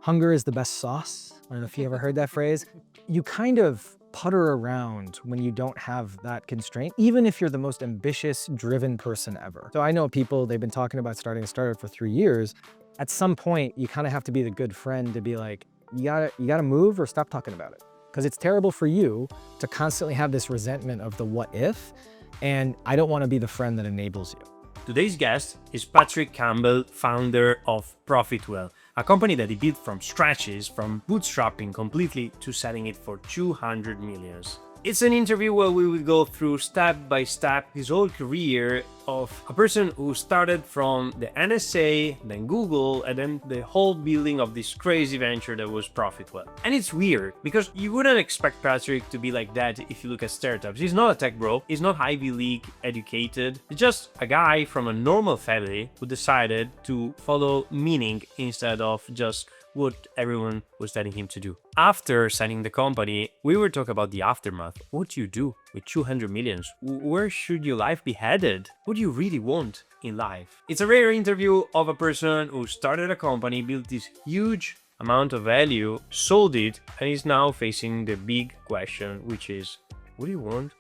hunger is the best sauce. I don't know if you ever heard that phrase. You kind of putter around when you don't have that constraint, even if you're the most ambitious, driven person ever. So I know people, they've been talking about starting a startup for 3 years. At some point, you kind of have to be the good friend to be like, you gotta move or stop talking about it. Because it's terrible for you to constantly have this resentment of the what if, and I don't want to be the friend that enables you. Today's guest is Patrick Campbell, founder of ProfitWell, a company that he built from scratches, from bootstrapping completely to selling it for 200 millions. It's an interview where we will go through step by step his whole career of a person who started from the NSA, then Google, and then the whole building of this crazy venture that was ProfitWell. And it's weird because you wouldn't expect Patrick to be like that if you look at startups. He's not a tech bro, he's not Ivy League educated, he's just a guy from a normal family who decided to follow meaning instead of just what everyone was telling him to do. After signing the company, we were talking about the aftermath. What do you do with 200 millions? Where should your life be headed? What do you really want in life? It's a rare interview of a person who started a company, built this huge amount of value, sold it, and is now facing the big question, which is, what do you want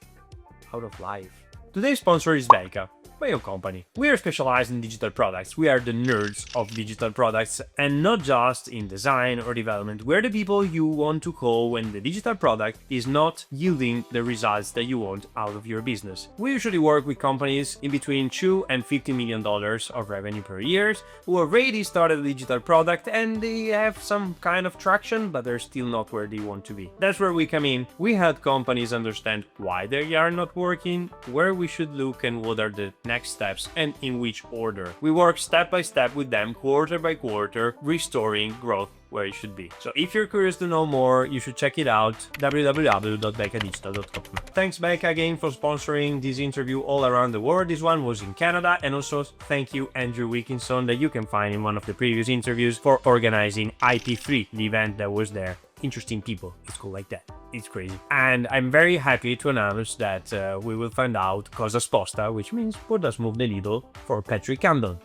out of life? Today's sponsor is Becca, my own company. We are specialized in digital products. We are the nerds of digital products, and not just in design or development. We're the people you want to call when the digital product is not yielding the results that you want out of your business. We usually work with companies in between $2 and $50 million of revenue per year who already started a digital product and they have some kind of traction, but they're still not where they want to be. That's where we come in. We help companies understand why they are not working, where we should look, and what are the next steps and in which order. We work step by step with them, quarter by quarter, restoring growth where it should be. So if you're curious to know more, you should check it out, www.beccadigital.com. Thanks Becca again for sponsoring this interview all around the world. This one was in Canada, and also thank you Andrew Wilkinson, that you can find in one of the previous interviews, for organizing IP3, the event that was there. Interesting people, it's called like that. It's crazy. And I'm very happy to announce that we will find out cosa sposta, which means what does move the needle for Patrick Campbell.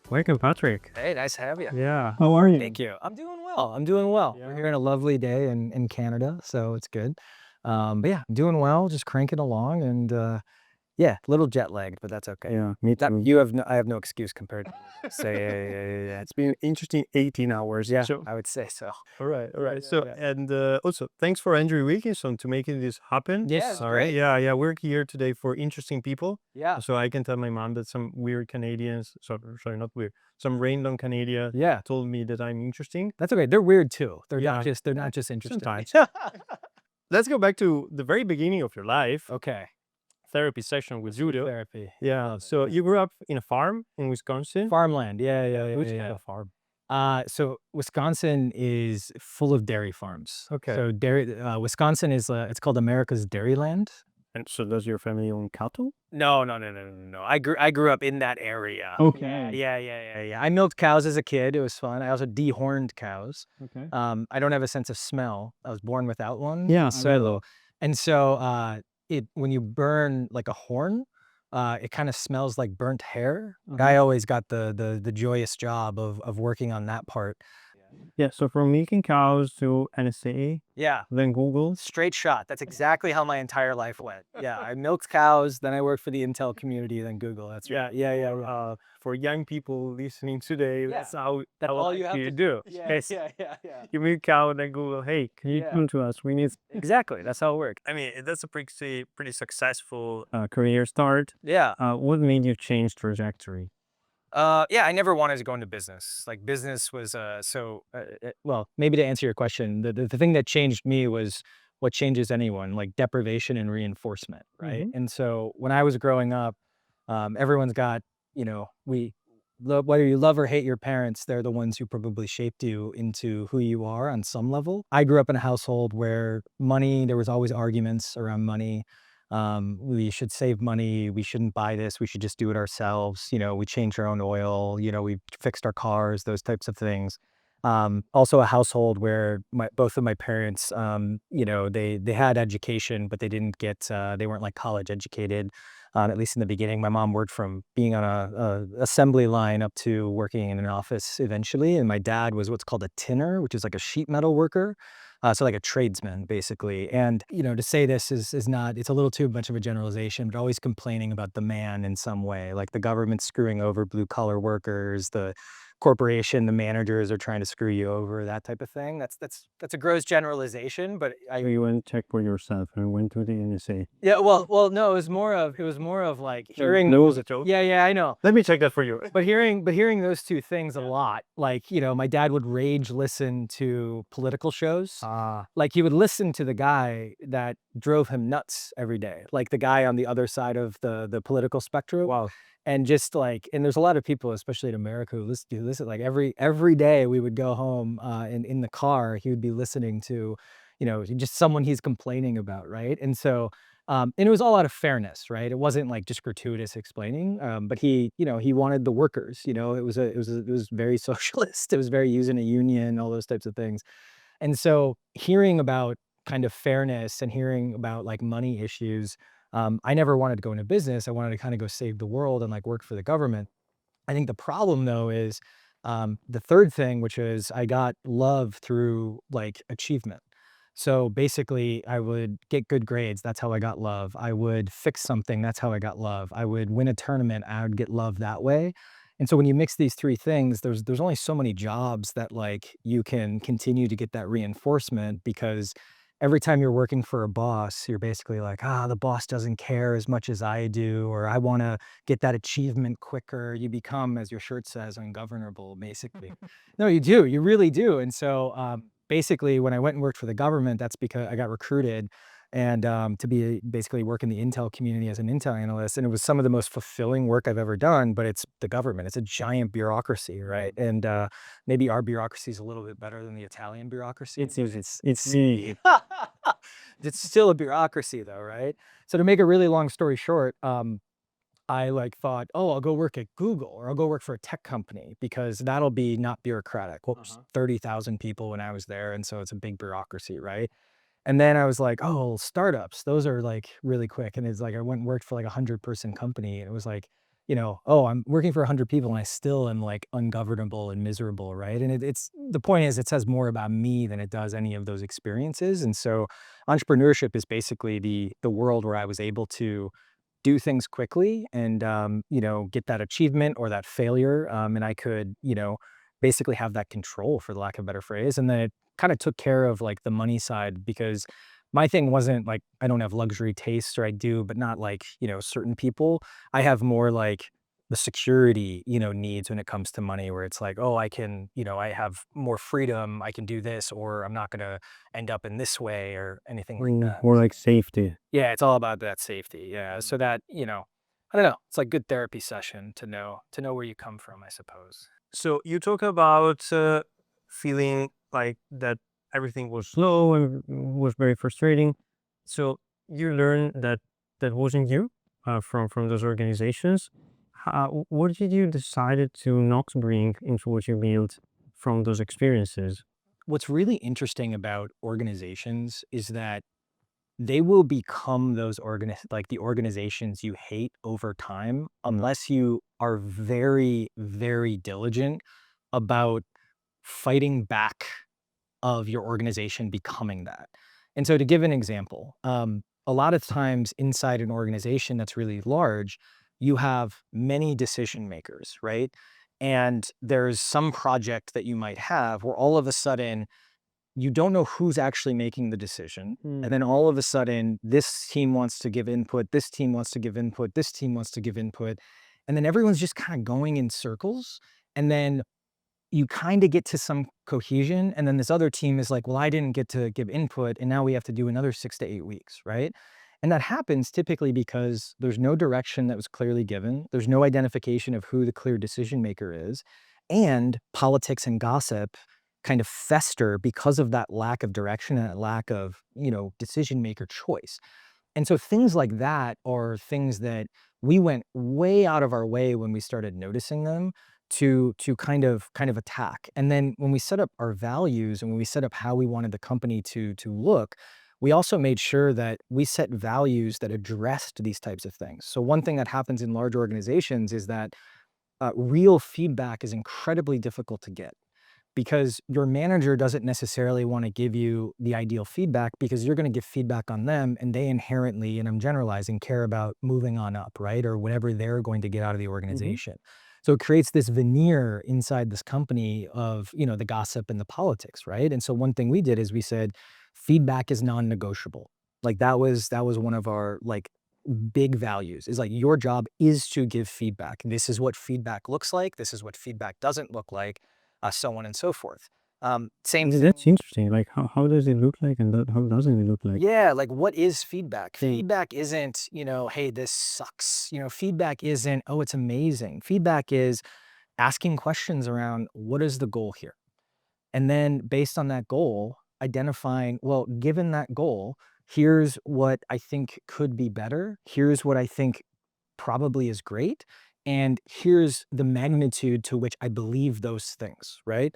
Welcome, Patrick. Hey, nice to have you. Yeah. How are you? Thank you. I'm doing well. Yeah. We're here on a lovely day in Canada, so it's good. But yeah, I'm doing well, just cranking along, and yeah, a little jet lagged, but that's okay. Yeah, me too. I have no excuse compared to say, Yeah. It's been interesting 18 hours. yeah, So, I would say so. all right. Yeah, So, yeah. and also thanks for Andrew Wilkinson to making this happen. Yes, All great. right. Yeah. We're here today for interesting people. Yeah, So I can tell my mom that some weird Canadians, sorry, not weird, some random Canadian yeah, told me that I'm interesting. that's okay. They're weird too. They're Yeah. not just interested. Sometimes. Let's go back to the very beginning of your life. Okay. Therapy session with Judo. Therapy. Yeah. So you grew up in a farm in Wisconsin. Farmland. Yeah. Which kind of farm? So Wisconsin is full of dairy farms. Okay. So Wisconsin is it's called America's Dairyland. And so does your family own cattle? No. I grew up in that area. Okay. Yeah. I milked cows as a kid. It was fun. I also dehorned cows. Okay. I don't have a sense of smell. I was born without one. Yeah. So, and so when you burn like a horn, it kind of smells like burnt hair. I always got the joyous job of working on that part. Yeah. So from milking cows to NSA, Yeah. then Google. Straight shot. That's exactly how my entire life went. Yeah, I milked cows, then I worked for the Intel community, then Google. That's right. Yeah. For young people listening today, that's how all you have you to do. Yeah. You milk cow and then Google, hey, can you come to us? We need. Exactly. That's how it worked. I mean, that's a pretty successful career start. Yeah. What made you change trajectory? Yeah, I never wanted to go into business. Like business was well, maybe to answer your question, the thing that changed me was what changes anyone, like deprivation and reinforcement, right? And so when I was growing up, everyone's got, whether you love or hate your parents, they're the ones who probably shaped you into who you are on some level. I grew up in a household where there was always arguments around money. We should save money. We shouldn't buy this. We should just do it ourselves. We changed our own oil. We fixed our cars, those types of things. Also a household where both of my parents, they had education, but they didn't get, they weren't like college educated, at least in the beginning. My mom worked from being on a assembly line up to working in an office eventually. And my dad was what's called a tinner, which is like a sheet metal worker. So like a tradesman, basically. And, to say this is not, it's a little too much of a generalization, but always complaining about the man in some way, like the government screwing over blue collar workers, the corporation, the managers are trying to screw you over, that type of thing. That's a gross generalization, but So you went check for yourself and went to the NSA. yeah, well, no, it was more of like hearing. There was a joke. Yeah, I know. Let me check that for you. But hearing those two things a lot, like, my dad would rage listen to political shows. Like he would listen to the guy that drove him nuts every day, like the guy on the other side of the political spectrum. Wow. And just like, and there's a lot of people, especially in America, who listen like every day we would go home, and in the car, he would be listening to, just someone he's complaining about, right? And so, and it was all out of fairness, right? It wasn't like just gratuitous explaining, but he wanted the workers, it was very socialist. It was very using a union, all those types of things. And so hearing about kind of fairness and hearing about like money issues, I never wanted to go into business. I wanted to kind of go save the world and like work for the government. I think the problem though is, the third thing, which is I got love through like achievement. So basically, I would get good grades. That's how I got love. I would fix something. That's how I got love. I would win a tournament. I would get love that way. And so when you mix these three things, there's only so many jobs that like you can continue to get that reinforcement, because every time you're working for a boss, you're basically like, the boss doesn't care as much as I do, or I want to get that achievement quicker. You become, as your shirt says, ungovernable, basically. No, you do. You really do. And so, basically, when I went and worked for the government, that's because I got recruited and, to be basically work in the Intel community as an Intel analyst. And it was some of the most fulfilling work I've ever done, but it's the government. It's a giant bureaucracy, right? And, maybe our bureaucracy is a little bit better than the Italian bureaucracy. It's me. It's still a bureaucracy though, right? So to make a really long story short, I like thought, oh, I'll go work at Google or I'll go work for a tech company because that'll be not bureaucratic. Well, 30,000 people when I was there. And so it's a big bureaucracy, right? And then I was like, oh, startups, those are like really quick. And it's like, I went and worked for like 100-person company. And it was like, oh, I'm working for 100 people and I still am like ungovernable and miserable, right? And it's the point is, it says more about me than it does any of those experiences. And so entrepreneurship is basically the world where I was able to do things quickly and, get that achievement or that failure. And I could, basically have that control, for the lack of a better phrase. And then it kind of took care of like the money side, because my thing wasn't like, I don't have luxury tastes, or I do, but not like, certain people. I have more like the security, needs when it comes to money, where it's like, oh, I can, I have more freedom. I can do this, or I'm not going to end up in this way or anything like that. More like safety. Yeah, it's all about that safety. Yeah. So that, I don't know. It's like good therapy session to know where you come from, I suppose. So you talk about feeling like that everything was slow and was very frustrating. So you learned that that wasn't you, from those organizations. What did you decided to not bring into what you built from those experiences? What's really interesting about organizations is that they will become like the organizations you hate over time, unless you are very, very diligent about fighting back of your organization becoming that. And so to give an example, a lot of times inside an organization that's really large, you have many decision makers, right? And there's some project that you might have where all of a sudden you don't know who's actually making the decision. And then all of a sudden, this team wants to give input, this team wants to give input, this team wants to give input. And then everyone's just kind of going in circles. And then you kind of get to some cohesion. And then this other team is like, well, I didn't get to give input. And now we have to do another 6 to 8 weeks, right? And that happens typically because there's no direction that was clearly given. There's no identification of who the clear decision maker is. And politics and gossip kind of fester because of that lack of direction and that lack of, decision maker choice. And so things like that are things that we went way out of our way when we started noticing them to kind of attack. And then when we set up our values and when we set up how we wanted the company to look, we also made sure that we set values that addressed these types of things. So one thing that happens in large organizations is that real feedback is incredibly difficult to get, because your manager doesn't necessarily want to give you the ideal feedback because you're going to give feedback on them, and they inherently, and I'm generalizing, care about moving on up, right? Or whatever they're going to get out of the Mm-hmm. organization. So it creates this veneer inside this company of, the gossip and the politics, right? And so one thing we did is we said feedback is non-negotiable. Like that was one of our like big values, is like your job is to give feedback. This is what feedback looks like. This is what feedback doesn't look like, so on and so forth. Same That's thing. interesting. Like, how does it look like, and how doesn't it look like? Yeah, like what is feedback? Yeah. Feedback isn't, hey, this sucks. Feedback isn't, oh, it's amazing. Feedback is asking questions around what is the goal here? And then based on that goal, identifying, well, given that goal, here's what I think could be better. Here's what I think probably is great. And here's the magnitude to which I believe those things, right?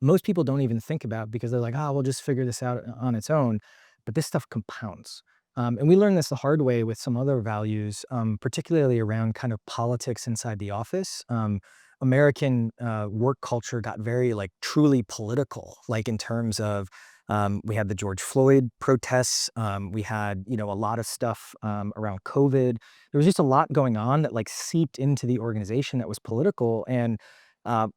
Most people don't even think about, because they're like, oh, we'll just figure this out on its own. But this stuff compounds. And we learned this the hard way with some other values, particularly around kind of politics inside the office. American work culture got very like truly political, like in terms of we had the George Floyd protests. We had, a lot of stuff around COVID. There was just a lot going on that like seeped into the organization that was political. And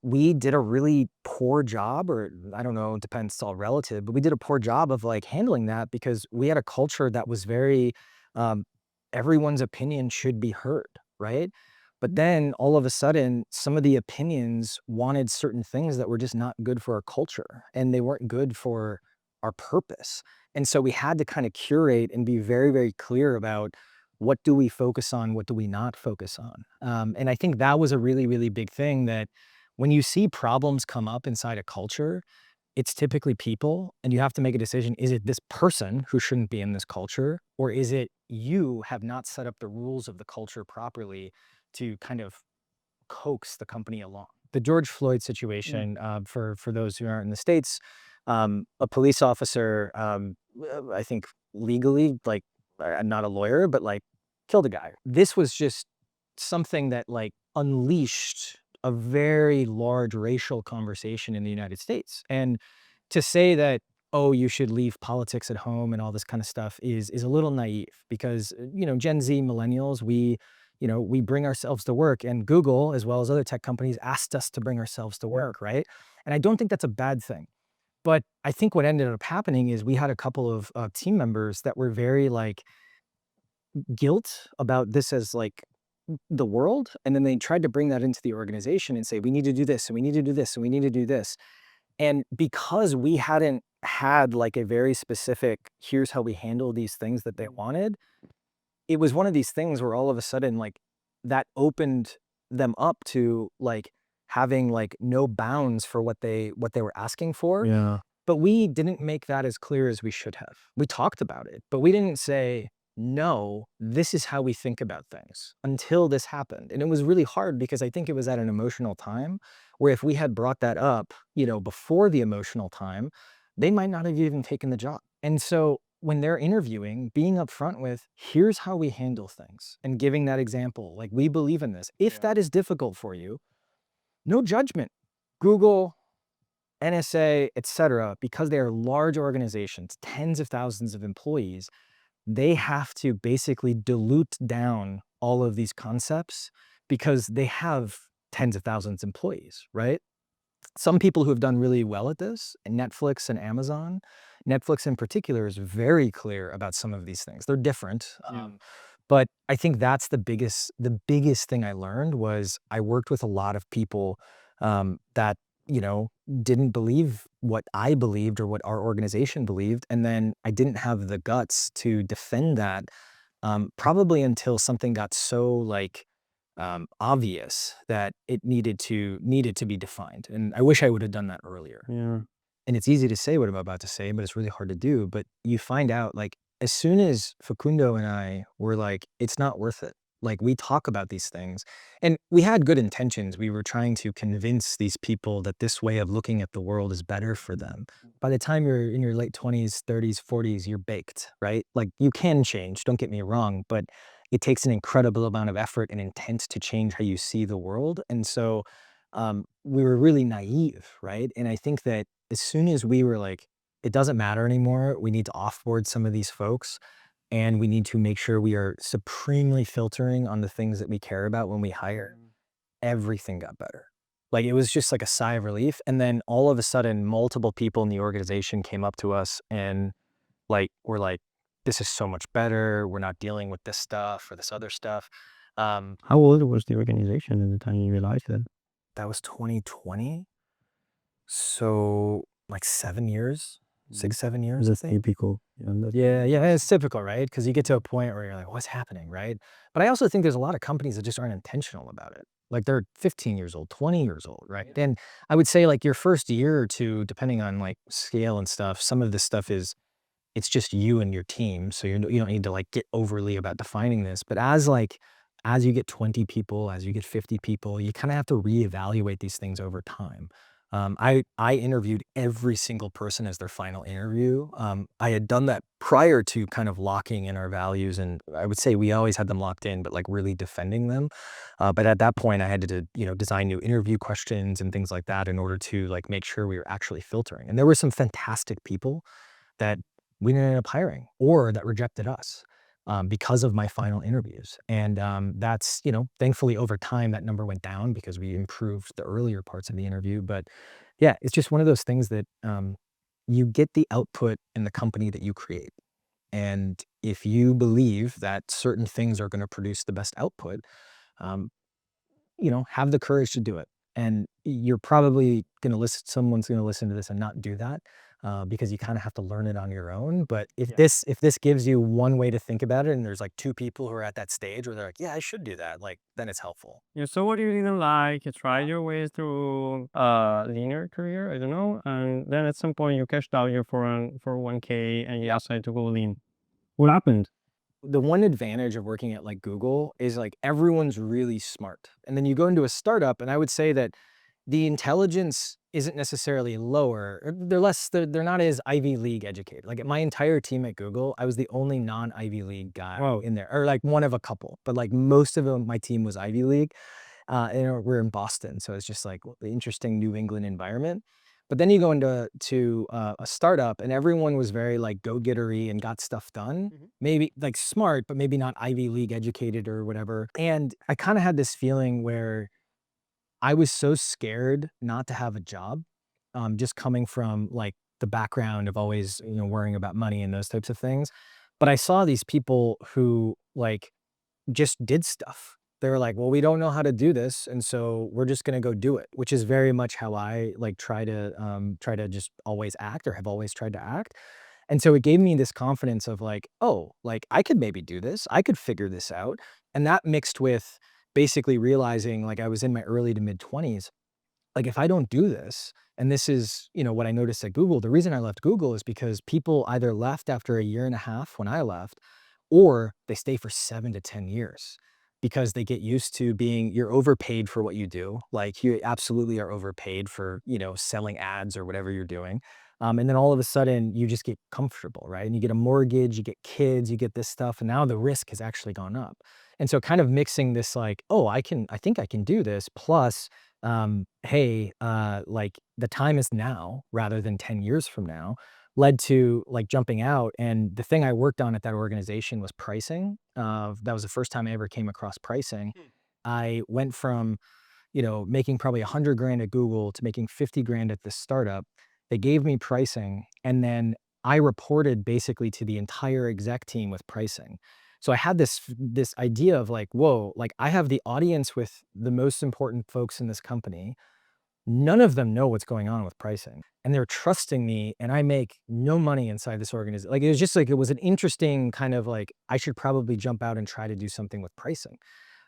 we did a really poor job, or I don't know, it depends, it's all relative, but we did a poor job of like handling that, because we had a culture that was very, um, everyone's opinion should be heard, right? But then all of a sudden, some of the opinions wanted certain things that were just not good for our culture, and they weren't good for our purpose. And so we had to kind of curate and be very, very clear about what do we focus on, what do we not focus on. And I think that was a really, really big thing, that when you see problems come up inside a culture, it's typically people, and you have to make a decision. Is it this person who shouldn't be in this culture, or is it you have not set up the rules of the culture properly to kind of coax the company along? The George Floyd Yeah. situation, for those who aren't in the States, a police officer, I think legally, like, I'm not a lawyer, but like killed a guy. This was just something that like unleashed a very large racial conversation in the United States. And to say that, oh, you should leave politics at home and all this kind of stuff is a little naive, because, Gen Z millennials, we bring ourselves to work, and Google, as well as other tech companies, asked us to bring ourselves to work, right? And I don't think that's a bad thing. But I think what ended up happening is we had a couple of team members that were very like guilt about this as like the world. And then they tried to bring that into the organization and say, we need to do this, and we need to do this, and we need to do this. And because we hadn't had like a very specific, here's how we handle these things that they wanted, it was one of these things where all of a sudden, like, that opened them up to like having like no bounds for what they were asking for. Yeah. But we didn't make that as clear as we should have. We talked about it, but we didn't say, no, this is how we think about things, until this happened. And it was really hard, because I think it was at an emotional time where if we had brought that up, before the emotional time, they might not have even taken the job. And so when they're interviewing, being upfront with, here's how we handle things, and giving that example, like, we believe in this. If that is difficult for you, no judgment. Google, NSA, et cetera, because they are large organizations, tens of thousands of employees, they have to basically dilute down all of these concepts, because they have tens of thousands of employees, right? Some people who have done really well at this, Netflix and Amazon. Netflix in particular is very clear about some of these things. They're different. But I think that's the biggest thing I learned was I worked with a lot of people that, didn't believe what I believed or what our organization believed. And then I didn't have the guts to defend that, probably until something got so like obvious that it needed to be defined. And I wish I would have done that earlier. Yeah. And it's easy to say what I'm about to say, but it's really hard to do. But you find out, like, as soon as Facundo and I were like, it's not worth it. Like we talk about these things and we had good intentions. We were trying to convince these people that this way of looking at the world is better for them. By the time you're in your late 20s, 30s, 40s, you're baked, right? Like you can change, don't get me wrong, but it takes an incredible amount of effort and intent to change how you see the world. And so we were really naive, right? And I think that as soon as we were like, it doesn't matter anymore, we need to offboard some of these folks and we need to make sure we are supremely filtering on the things that we care about when we hire, everything got better. Like it was just like a sigh of relief. And then all of a sudden, multiple people in the organization came up to us and like, were like, this is so much better. We're not dealing with this stuff or this other stuff. How old was the organization at the time you realized that? That was 2020. So like 7 years, 6, 7 years, I That's think. typical. Yeah, it's typical, right? Because you get to a point where you're like, what's happening, right? But I also think there's a lot of companies that just aren't intentional about it. Like they're 15 years old, 20 years old, right? And I would say like your first year or two, depending on like scale and stuff, some of this stuff is it's just you and your team. So you don't need to like get overly about defining this. But as you get 20 people, as you get 50 people, you kind of have to reevaluate these things over time. I interviewed every single person as their final interview. I had done that prior to kind of locking in our values, and I would say we always had them locked in, but like really defending them. But at that point, I had to design new interview questions and things like that in order to like make sure we were actually filtering. And there were some fantastic people that we didn't end up hiring or that rejected us because of my final interviews. And that's, thankfully over time that number went down because we improved the earlier parts of the interview. But yeah, it's just one of those things that you get the output in the company that you create. And if you believe that certain things are going to produce the best output, um, have the courage to do it. And you're probably going to someone's going to listen to this and not do that because you kind of have to learn it on your own. But if this gives you one way to think about it, and there's like two people who are at that stage where they're like, yeah, I should do that, like, then it's helpful. You saw what you didn't like, you tried your way through a linear career, I don't know, and then at some point you cashed out your 401k and you decided to go lean. What happened? The one advantage of working at like Google is like everyone's really smart. And then you go into a startup, and I would say that the intelligence isn't necessarily lower. They're not as Ivy League educated. Like my entire team at Google, I was the only non-Ivy League guy in there, or like one of a couple, but like most of them, my team was Ivy League. And we're in Boston, so it's just like the interesting New England environment. But then you go into a startup, and everyone was very like go-gettery and got stuff done. Maybe like smart, but maybe not Ivy League educated or whatever. And I kind of had this feeling where I was so scared not to have a job, just coming from like the background of always, worrying about money and those types of things. But I saw these people who like just did stuff. They were like, well, we don't know how to do this. And so we're just going to go do it, which is very much how I like try to just always act or have always tried to act. And so it gave me this confidence of like, oh, like I could maybe do this. I could figure this out. And that mixed with basically realizing like I was in my early to mid 20s, like if I don't do this, and this is, what I noticed at Google, the reason I left Google is because people either left after a year and a half when I left, or they stay for 7 to 10 years because they get used to you're overpaid for what you do. Like you absolutely are overpaid for, selling ads or whatever you're doing. And then all of a sudden you just get comfortable, right? And you get a mortgage, you get kids, you get this stuff. And now the risk has actually gone up. And so kind of mixing this like, oh, I think I can do this. Plus, hey, like the time is now rather than 10 years from now, led to like jumping out. And the thing I worked on at that organization was pricing. That was the first time I ever came across pricing. I went from, making probably 100 grand at Google to making 50 grand at this startup. They gave me pricing, and then I reported basically to the entire exec team with pricing. So I had this idea of like, whoa, like I have the audience with the most important folks in this company. None of them know what's going on with pricing, and they're trusting me, and I make no money inside this organization. Like, it was just like, it was an interesting kind of like, I should probably jump out and try to do something with pricing.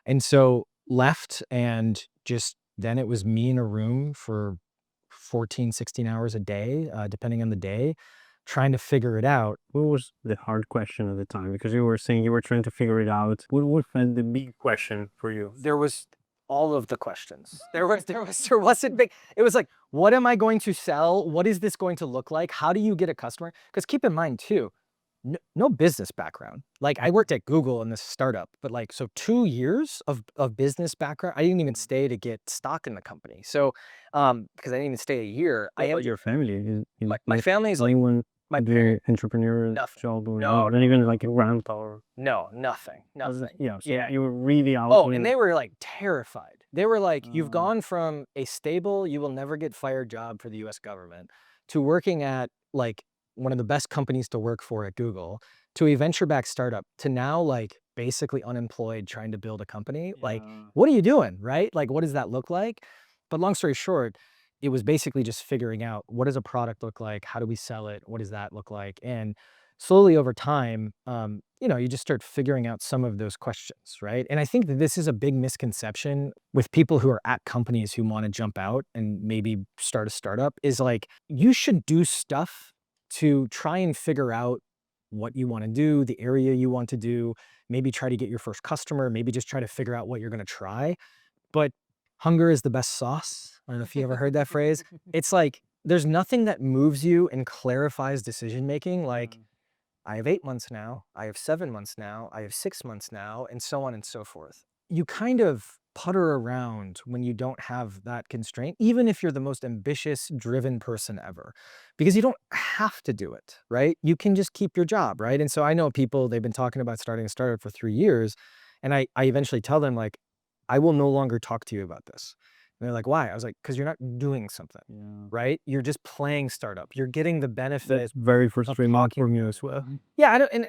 And so left, and just then it was me in a room for 14, 16 hours a day, depending on the day, trying to figure it out. What was the hard question at the time? Because you were saying you were trying to figure it out. What was the big question for you? There was all of the questions. There wasn't big. It was like, what am I going to sell? What is this going to look like? How do you get a customer? Because keep in mind too, no business background. Like I worked at Google in this startup, but like, so 2 years of business background, I didn't even stay to get stock in the company. So, because I didn't even stay a year. What about your family? My family's like, anyone my the entrepreneur nothing. job or No, not even like a grandpa or no, nothing. yeah. So Yeah. you were really out. Oh, and they were like terrified. They were like, you've Oh. gone from a stable, you will never get fired job for the US government to working at like one of the best companies to work for at Google to a venture-backed startup to now like basically unemployed trying to build a company. Like, what are you doing, right? Like, what does that look like? But long story short, it was basically just figuring out what does a product look like? How do we sell it? What does that look like? And slowly over time, you just start figuring out some of those questions, right? And I think that this is a big misconception with people who are at companies who want to jump out and maybe start a startup is like, you should do stuff to try and figure out what you want to do, the area you want to do, maybe try to get your first customer, maybe just try to figure out what you're going to try. But hunger is the best sauce. I don't know if you ever heard that phrase. It's like, there's nothing that moves you and clarifies decision-making like, I have 8 months now, I have 7 months now, I have 6 months now, and so on and so forth. You kind of putter around when you don't have that constraint, even if you're the most ambitious, driven person ever, because you don't have to do it, right? You can just keep your job, right? And so I know people, they've been talking about starting a startup for 3 years, and I eventually tell them like, I will no longer talk to you about this. And they're like, why? I was like, because you're not doing something, right? You're just playing startup. You're getting the benefit. That's very frustrating talking for me as well. Yeah, I don't, and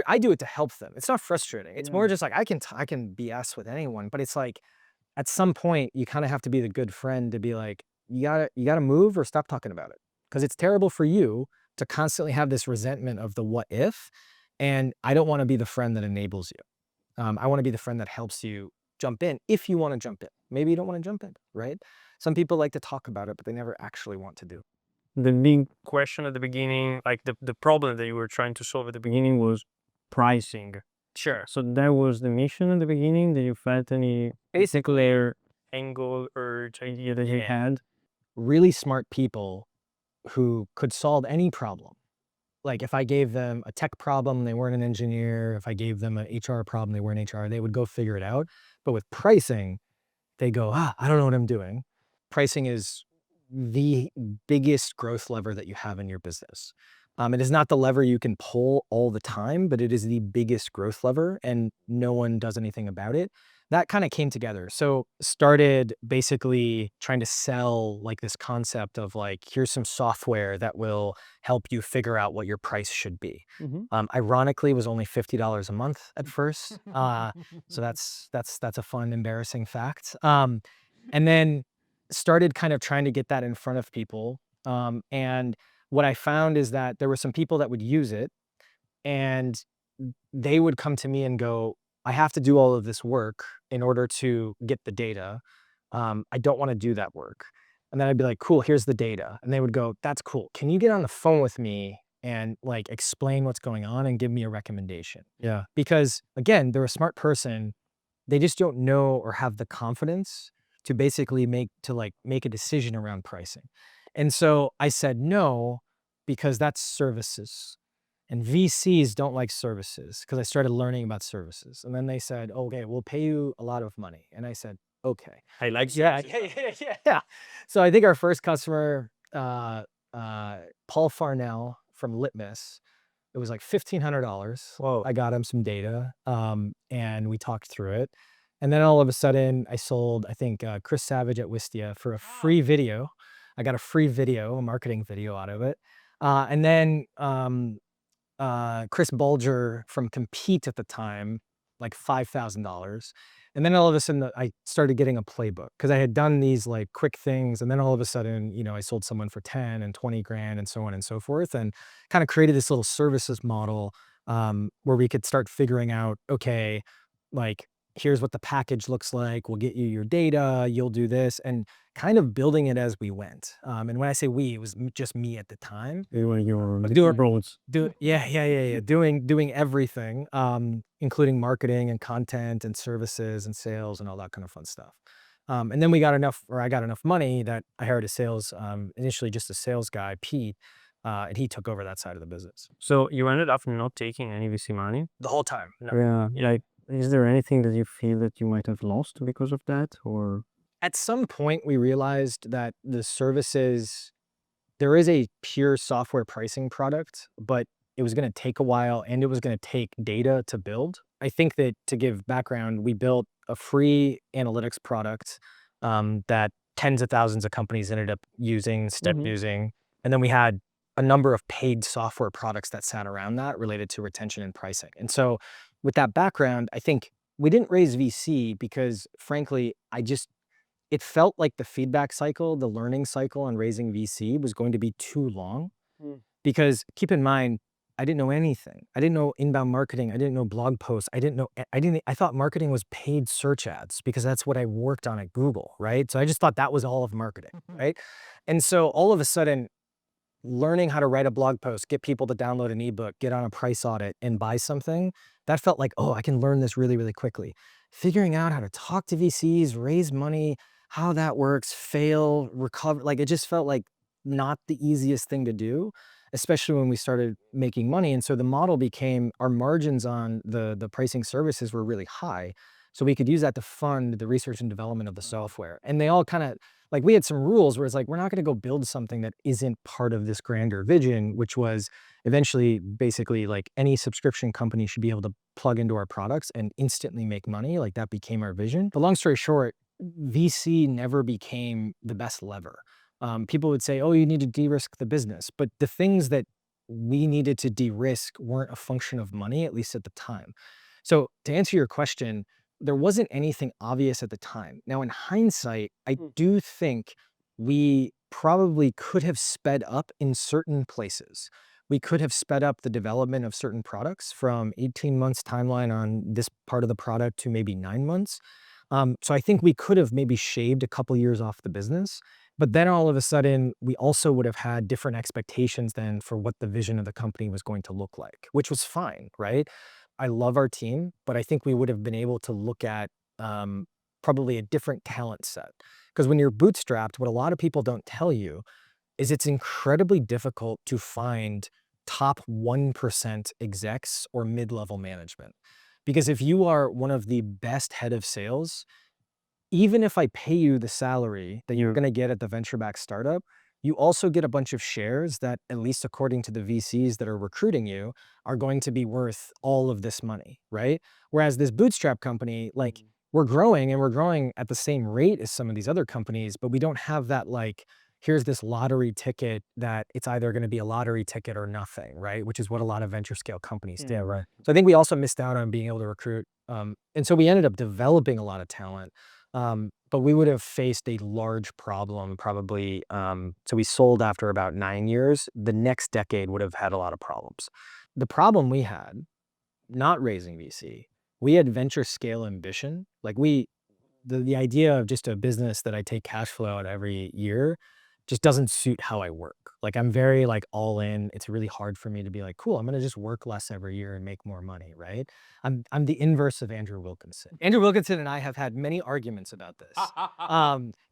I do it to help them. It's not frustrating. It's more just like I can BS with anyone, but it's like at some point you kind of have to be the good friend to be like, you gotta move or stop talking about it because it's terrible for you to constantly have this resentment of the what if, and I don't want to be the friend that enables you. I want to be the friend that helps you jump in if you want to jump in. Maybe you don't want to jump in, right? Some people like to talk about it, but they never actually want to do. The big question at the beginning, like the problem that you were trying to solve at the beginning was pricing. Sure. So that was the mission at the beginning. That you felt any particular angle, urge, idea that you had? Really smart people who could solve any problem. Like if I gave them a tech problem, they weren't an engineer. If I gave them an HR problem, they weren't HR. They would go figure it out. But with pricing, they go, I don't know what I'm doing. Pricing is the biggest growth lever that you have in your business. It is not the lever you can pull all the time, but it is the biggest growth lever and no one does anything about it. That kind of came together. So started basically trying to sell like this concept of like, here's some software that will help you figure out what your price should be. Ironically, it was only $50 a month at first. So that's a fun, embarrassing fact. And then started kind of trying to get that in front of people. And what I found is that there were some people that would use it and they would come to me and go, I have to do all of this work in order to get the data. I don't want to do that work. And then I'd be like, cool, here's the data. And they would go, that's cool. Can you get on the phone with me and like explain what's going on and give me a recommendation? Yeah. Because again, they're a smart person. They just don't know or have the confidence to basically make a decision around pricing. And so I said no, because that's services. And VCs don't like services because I started learning about services. And then they said, okay, we'll pay you a lot of money. And I said, okay. I like Yeah. So I think our first customer, Paul Farnell from Litmus, it was like $1,500. Whoa. I got him some data and we talked through it. And then all of a sudden I sold, I think, Chris Savage at Wistia for a free video. I got a free video, a marketing video out of it. And then Chris Bulger from Compete at the time, like $5,000. And then all of a sudden I started getting a playbook because I had done these like quick things. And then all of a sudden, I sold someone for 10 and 20 grand and so on and so forth, and kind of created this little services model where we could start figuring out, okay, like here's what the package looks like. We'll get you your data. You'll do this, and kind of building it as we went. And when I say we, it was just me at the time. Doing everything, including marketing and content and services and sales and all that kind of fun stuff. And then I got enough money that I hired a sales, initially just a sales guy, Pete, and he took over that side of the business So you ended up not taking any VC money? the whole time. No. Yeah. Like, is there anything that you feel that you might have lost because of that, or? At some point, we realized that the services, there is a pure software pricing product, but it was going to take a while and it was going to take data to build. I think that, to give background, we built a free analytics product that tens of thousands of companies ended up using, using. And then we had a number of paid software products that sat around that related to retention and pricing. And so with that background, I think we didn't raise VC because, frankly, it felt like the feedback cycle, the learning cycle on raising VC was going to be too long. Because keep in mind, I didn't know anything. I didn't know inbound marketing. I didn't know blog posts. I thought marketing was paid search ads because that's what I worked on at Google, right? So I just thought that was all of marketing, right? And so all of a sudden, learning how to write a blog post, get people to download an ebook, get on a price audit and buy something, that felt like, oh, I can learn this really, really quickly. Figuring out how to talk to VCs, raise money, how that works, fail, recover, like it just felt like not the easiest thing to do, especially when we started making money. And so the model became, our margins on the pricing services were really high. So we could use that to fund the research and development of the software. And they all kind of, like, we had some rules where it's like, we're not going to go build something that isn't part of this grander vision, which was eventually basically like any subscription company should be able to plug into our products and instantly make money. Like, that became our vision. But long story short, VC never became the best lever. People would say, oh, you need to de-risk the business. But the things that we needed to de-risk weren't a function of money, at least at the time. So to answer your question, there wasn't anything obvious at the time. Now, in hindsight, I do think we probably could have sped up in certain places. We could have sped up the development of certain products from 18 months timeline on this part of the product to maybe 9 months. So I think we could have maybe shaved a couple years off the business, but then all of a sudden, we also would have had different expectations then for what the vision of the company was going to look like, which was fine, right? I love our team, but I think we would have been able to look at probably a different talent set. Because when you're bootstrapped, what a lot of people don't tell you is it's incredibly difficult to find top 1% execs or mid-level management. Because if you are one of the best head of sales, even if I pay you the salary that you're going to get at the venture-backed startup, you also get a bunch of shares that, at least according to the VCs that are recruiting you, are going to be worth all of this money, right? Whereas this bootstrap company, like, we're growing and we're growing at the same rate as some of these other companies, but we don't have that, like, here's this lottery ticket that it's either going to be a lottery ticket or nothing, right? Which is what a lot of venture scale companies do. Yeah, right. So I think we also missed out on being able to recruit. And so we ended up developing a lot of talent. But we would have faced a large problem probably. So we sold after about 9 years. The next decade would have had a lot of problems. The problem we had, not raising VC, we had venture scale ambition. Like, the idea of just a business that I take cash flow out every year just doesn't suit how I work. Like, I'm very, like, all in. It's really hard for me to be like, cool, I'm going to just work less every year and make more money, right? I'm the inverse of Andrew Wilkinson. Andrew Wilkinson and I have had many arguments about this.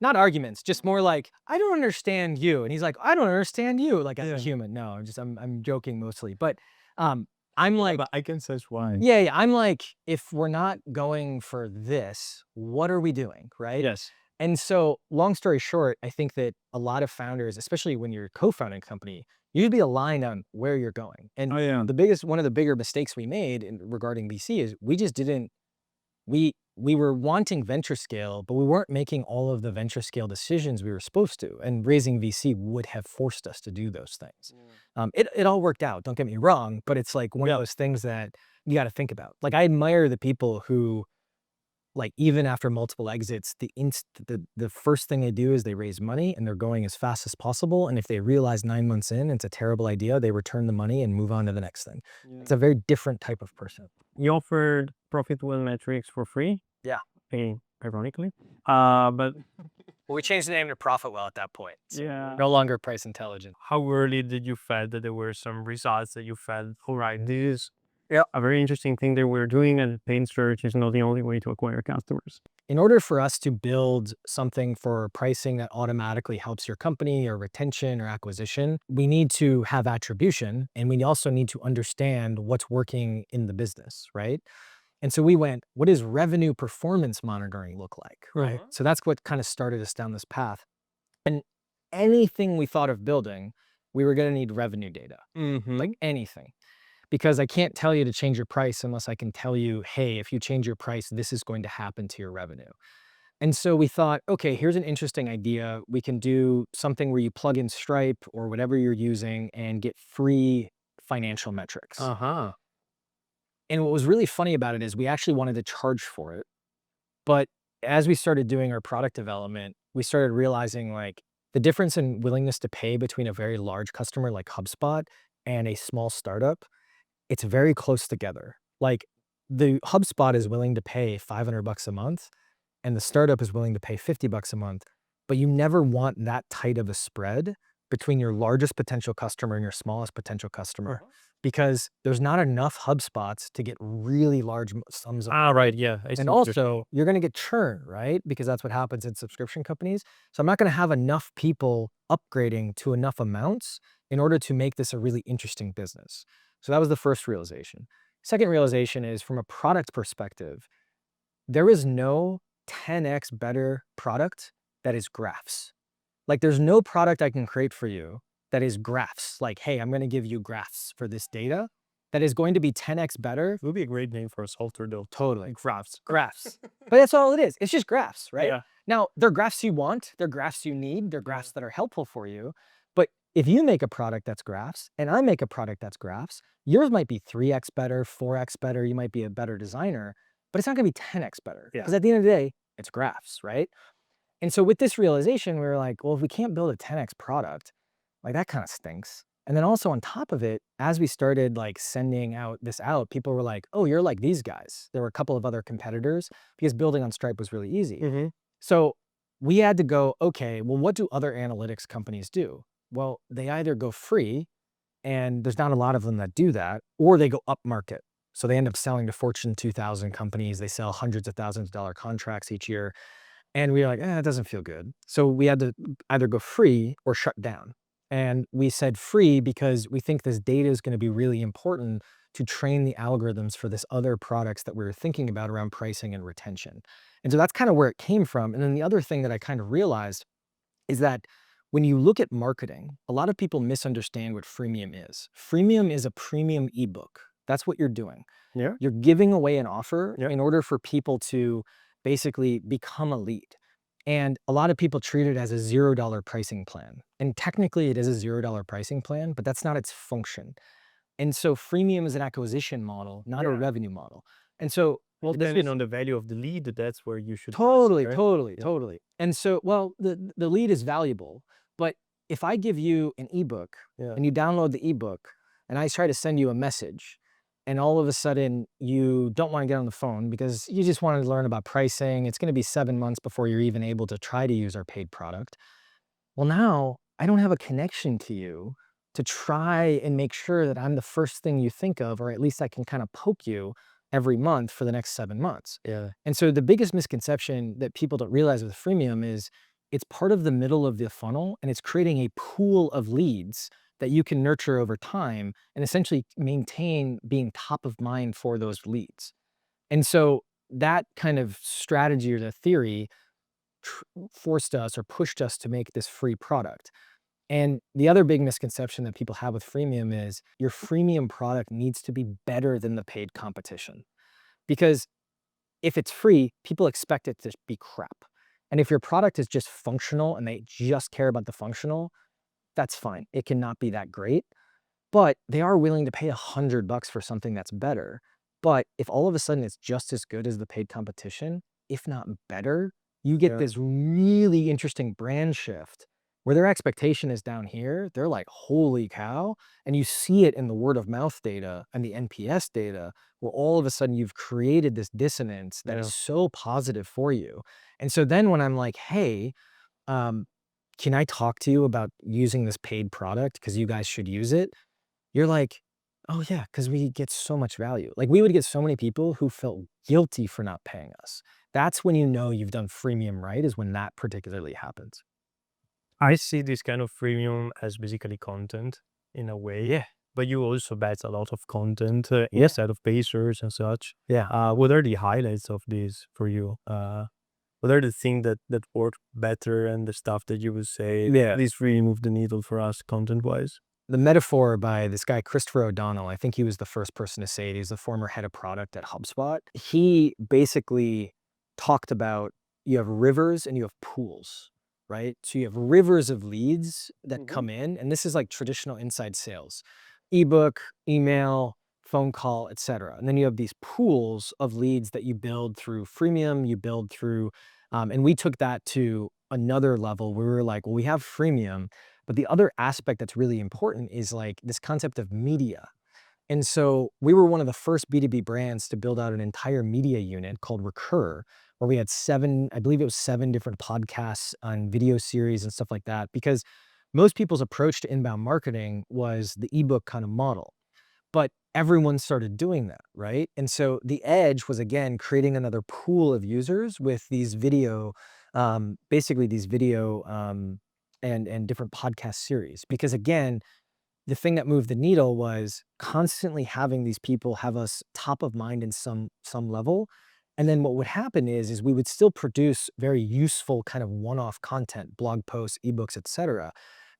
Not arguments, just more like, I don't understand you. And he's like, I don't understand you, like, as a human. No, I'm joking mostly. But I'm like, But I can say why. yeah, I'm like, if we're not going for this, what are we doing, right? Yes. And so, long story short, I think that a lot of founders, especially when you're co-founding a company, you should be aligned on where you're going. And one of the bigger mistakes we made regarding VC is we just didn't, we were wanting venture scale, but we weren't making all of the venture scale decisions we were supposed to. And raising VC would have forced us to do those things. It all worked out, don't get me wrong, but it's like one of those things that you got to think about. Like, I admire the people who, like, even after multiple exits, the first thing they do is they raise money and they're going as fast as possible. And if they realize 9 months in it's a terrible idea, they return the money and move on to the next thing. It's a very different type of person. You offered ProfitWell metrics for free. Yeah. Ironically. But Well, we changed the name to ProfitWell at that point. So yeah. no longer price intelligence. How early did you feel that there were some results that you felt, all right, this is Yep. a very interesting thing that we're doing, and paid search is not the only way to acquire customers? In order for us to build something for pricing that automatically helps your company or retention or acquisition, we need to have attribution, and we also need to understand what's working in the business, right? And so we went, what does revenue performance monitoring look like, right? So that's what kind of started us down this path. And anything we thought of building, we were going to need revenue data, like anything. Because I can't tell you to change your price unless I can tell you, hey, if you change your price, this is going to happen to your revenue. And so we thought, okay, here's an interesting idea. We can do something where you plug in Stripe or whatever you're using and get free financial metrics. Uh-huh. And what was really funny about it is we actually wanted to charge for it. But as we started doing our product development, we started realizing like the difference in willingness to pay between a very large customer like HubSpot and a small startup, it's very close together. Like the HubSpot is willing to pay $500 a month and the startup is willing to pay $50 a month, but you never want that tight of a spread between your largest potential customer and your smallest potential customer because there's not enough HubSpots to get really large sums of. Right. Yeah. I see And what you're saying. also, you're going to get churn, right? Because that's what happens in subscription companies. So I'm not going to have enough people upgrading to enough amounts in order to make this a really interesting business. So that was the first realization. Second realization is from a product perspective, there is no 10x better product that is graphs. Like there's no product I can create for you that is graphs. Like, hey, I'm going to give you graphs for this data that is going to be 10x better. It would be a great name for a software though. Totally. Graphs. Graphs. But that's all it is. It's just graphs, right? Yeah. Now, they're graphs you want, they're graphs you need, they're graphs that are helpful for you. But if you make a product that's graphs and I make a product that's graphs, yours might be 3x better, 4x better, you might be a better designer, but it's not going to be 10x better. Yeah. Because at the end of the day, it's graphs, right? And so with this realization, we were like, well, if we can't build a 10x product, like that kind of stinks. And then also on top of it, as we started like sending this out, people were like, oh, you're like these guys. There were a couple of other competitors because building on Stripe was really easy. So we had to go, okay, well, what do other analytics companies do? Well, they either go free, and there's not a lot of them that do that, or they go up market. So they end up selling to Fortune 2000 companies. They sell hundreds of thousands of dollar contracts each year. And we were like, it doesn't feel good. So we had to either go free or shut down. And we said free because we think this data is going to be really important to train the algorithms for this other products that we were thinking about around pricing and retention. And so that's kind of where it came from. And then the other thing that I kind of realized is that when you look at marketing, a lot of people misunderstand what freemium is. Freemium is a premium ebook. That's what you're doing. Yeah. You're giving away an offer Yeah. in order for people to basically become a lead. And a lot of people treat it as a $0 pricing plan. And technically it is a $0 pricing plan, but that's not its function. And so freemium is an acquisition model, not a Yeah. revenue model. And so, Well, then depending on the value of the lead, that's where you should. totally, right? totally, Yeah. totally. And so, well, the lead is valuable, but if I give you an ebook Yeah. and you download the ebook and I try to send you a message and all of a sudden you don't want to get on the phone because you just want to learn about pricing, it's going to be 7 months before you're even able to try to use our paid product. Well, now I don't have a connection to you to try and make sure that I'm the first thing you think of, or at least I can kind of poke you every month for the next 7 months. Yeah. And so the biggest misconception that people don't realize with freemium is it's part of the middle of the funnel and it's creating a pool of leads that you can nurture over time and essentially maintain being top of mind for those leads. And so that kind of strategy or the theory forced us or pushed us to make this free product. And the other big misconception that people have with freemium is your freemium product needs to be better than the paid competition. Because if it's free, people expect it to be crap. And if your product is just functional and they just care about the functional, that's fine. It cannot be that great. But they are willing to pay $100 for something that's better. But if all of a sudden it's just as good as the paid competition, if not better, you get Yeah. this really interesting brand shift where their expectation is down here, they're like, holy cow. And you see it in the word of mouth data and the NPS data, where all of a sudden you've created this dissonance that is so positive for you. And so then when I'm like, hey, can I talk to you about using this paid product because you guys should use it? You're like, oh yeah, because we get so much value. Like we would get so many people who felt guilty for not paying us. That's when you know you've done freemium right, is when that particularly happens. I see this kind of freemium as basically content in a way. Yeah. But you also batch a lot of content Yeah. instead of pacers and such. Yeah. What are the highlights of this for you? What are the things that work better and the stuff that you would say, Yeah. this really moved the needle for us content-wise? The metaphor by this guy, Christopher O'Donnell, I think he was the first person to say it. He's the former head of product at HubSpot. He basically talked about you have rivers and you have pools, right? So you have rivers of leads that come in, and this is like traditional inside sales, ebook, email, phone call, etc. And then you have these pools of leads that you build through freemium, you build through, and we took that to another level where we were like, well, we have freemium, but the other aspect that's really important is like this concept of media. And so we were one of the first B2B brands to build out an entire media unit called Recur, where we had I believe it was 7 different podcasts on video series and stuff like that, because most people's approach to inbound marketing was the ebook kind of model. But everyone started doing that, right? And so the edge was, again, creating another pool of users with these video, basically these video and different podcast series. Because again, the thing that moved the needle was constantly having these people have us top of mind in some level. And then what would happen is we would still produce very useful kind of one-off content, blog posts, ebooks, etc.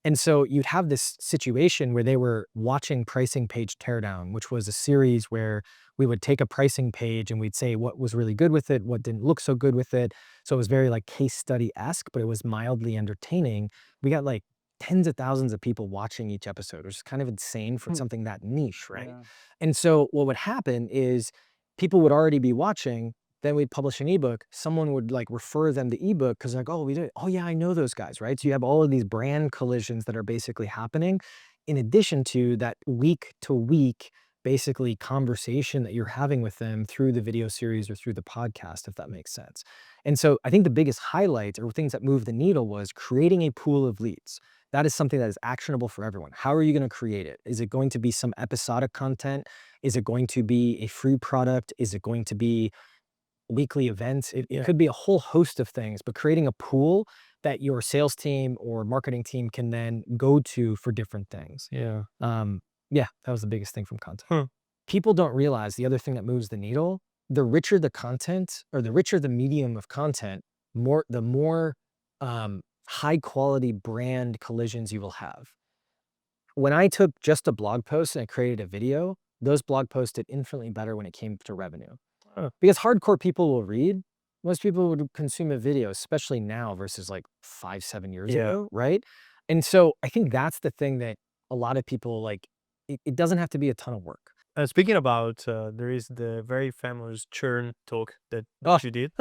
And so you'd have this situation where they were watching Pricing Page Teardown, which was a series where we would take a pricing page and we'd say what was really good with it, what didn't look so good with it. So it was very like case study-esque, but it was mildly entertaining. We got like tens of thousands of people watching each episode, which is kind of insane for something that niche, right? Yeah. And so what would happen is people would already be watching, then we'd publish an ebook, someone would like refer them the ebook because like, oh, we did, oh yeah, I know those guys, right? So you have all of these brand collisions that are basically happening in addition to that week to week, basically conversation that you're having with them through the video series or through the podcast, if that makes sense. And so I think the biggest highlights or things that move the needle was creating a pool of leads. That is something that is actionable for everyone. How are you going to create it? Is it going to be some episodic content? Is it going to be a free product? Is it going to be weekly events? It could be a whole host of things, but creating a pool that your sales team or marketing team can then go to for different things. Yeah. Yeah, that was the biggest thing from content. People don't realize the other thing that moves the needle, the richer the content or the richer the medium of content, the more high quality brand collisions you will have. When I took just a blog post and I created a video, those blog posts did infinitely better when it came to revenue. Because hardcore people will read. Most people would consume a video, especially now versus like 5-7 years ago, right? And so I think that's the thing that a lot of people like, it doesn't have to be a ton of work. Speaking about, there is the very famous churn talk that you did.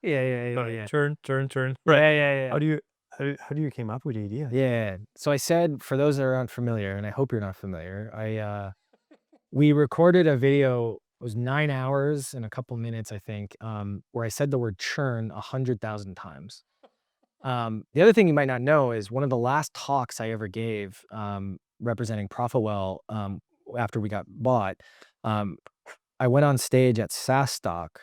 Yeah. Churn. Right. Yeah. How do you came up with the idea? Yeah. So I said, for those that are unfamiliar, and I hope you're not familiar, we recorded a video. It was 9 hours and a couple minutes, I think, where I said the word churn 100,000 times. The other thing you might not know is one of the last talks I ever gave, representing ProfitWell, after we got bought, I went on stage at SaaS Stock,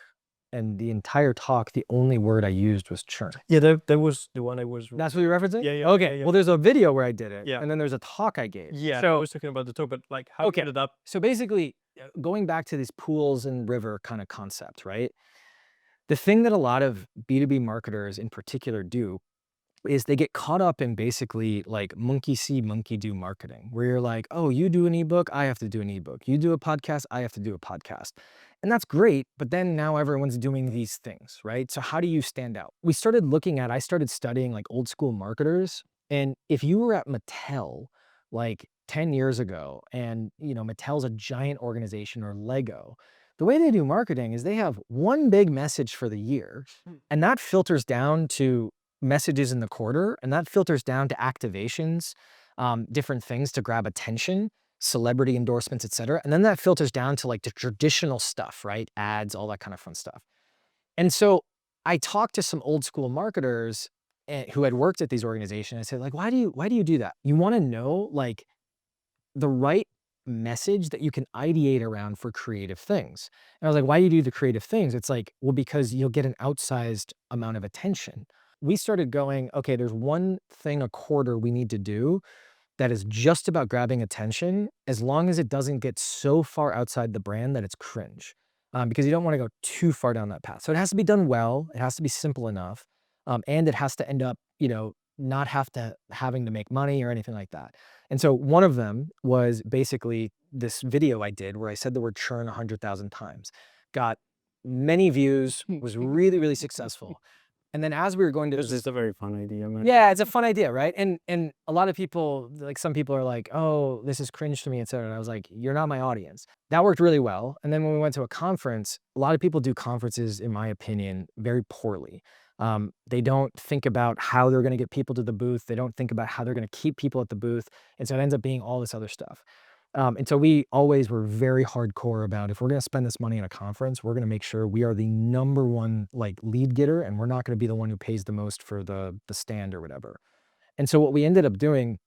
and the entire talk, the only word I used was churn. Yeah, that was the one I was. That's what you're referencing? Yeah. Okay. Yeah. Well, there's a video where I did it. Yeah. And then there's a talk I gave. Yeah. So I was talking about the talk, but like how you ended up. So basically, going back to these pools and river kind of concept, right? The thing that a lot of B2B marketers in particular do is they get caught up in basically like monkey see, monkey do marketing, where you're like, oh, you do an ebook, I have to do an ebook. You do a podcast, I have to do a podcast. And that's great, but then now everyone's doing these things, right? So how do you stand out? I started studying like old school marketers. And if you were at Mattel like 10 years ago, and Mattel's a giant organization, or Lego, the way they do marketing is they have one big message for the year, and that filters down to messages in the quarter, and that filters down to activations, different things to grab attention, celebrity endorsements, etc. And then that filters down to like the traditional stuff, right? Ads, all that kind of fun stuff. And so I talked to some old school marketers who had worked at these organizations. I said, like, why do you do that? You want to know like the right message that you can ideate around for creative things. And I was like, why do you do the creative things? It's like, well, because you'll get an outsized amount of attention. We started going, okay, there's one thing a quarter we need to do that is just about grabbing attention, as long as it doesn't get so far outside the brand that it's cringe. Because you don't want to go too far down that path. So it has to be done well. It has to be simple enough. And it has to end up, not having to make money or anything like that. And so one of them was basically this video I did where I said the word churn 100,000 times, got many views, was really, really successful. And then as we were going to, This is a very fun idea, man. yeah, it's a fun idea, right? And a lot of people, like some people are like, oh, this is cringe to me, et cetera. And I was like, you're not my audience. That worked really well. And then when we went to a conference, a lot of people do conferences, in my opinion, very poorly. They don't think about how they're going to get people to the booth. They don't think about how they're going to keep people at the booth. And so it ends up being all this other stuff. And so we always were very hardcore about, if we're going to spend this money on a conference, we're going to make sure we are the number one like lead getter, and we're not going to be the one who pays the most for the stand or whatever. And so what we ended up doing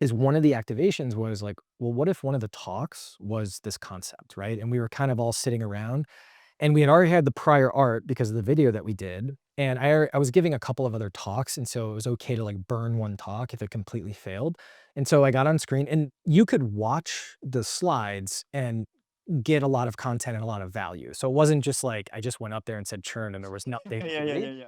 is one of the activations was like, well, what if one of the talks was this concept, right? And we were kind of all sitting around, and we had already had the prior art because of the video that we did. And I was giving a couple of other talks, and so it was okay to like burn one talk if it completely failed. And so I got on screen, and you could watch the slides and get a lot of content and a lot of value. So it wasn't just like I just went up there and said churn and there was nothing. Yeah.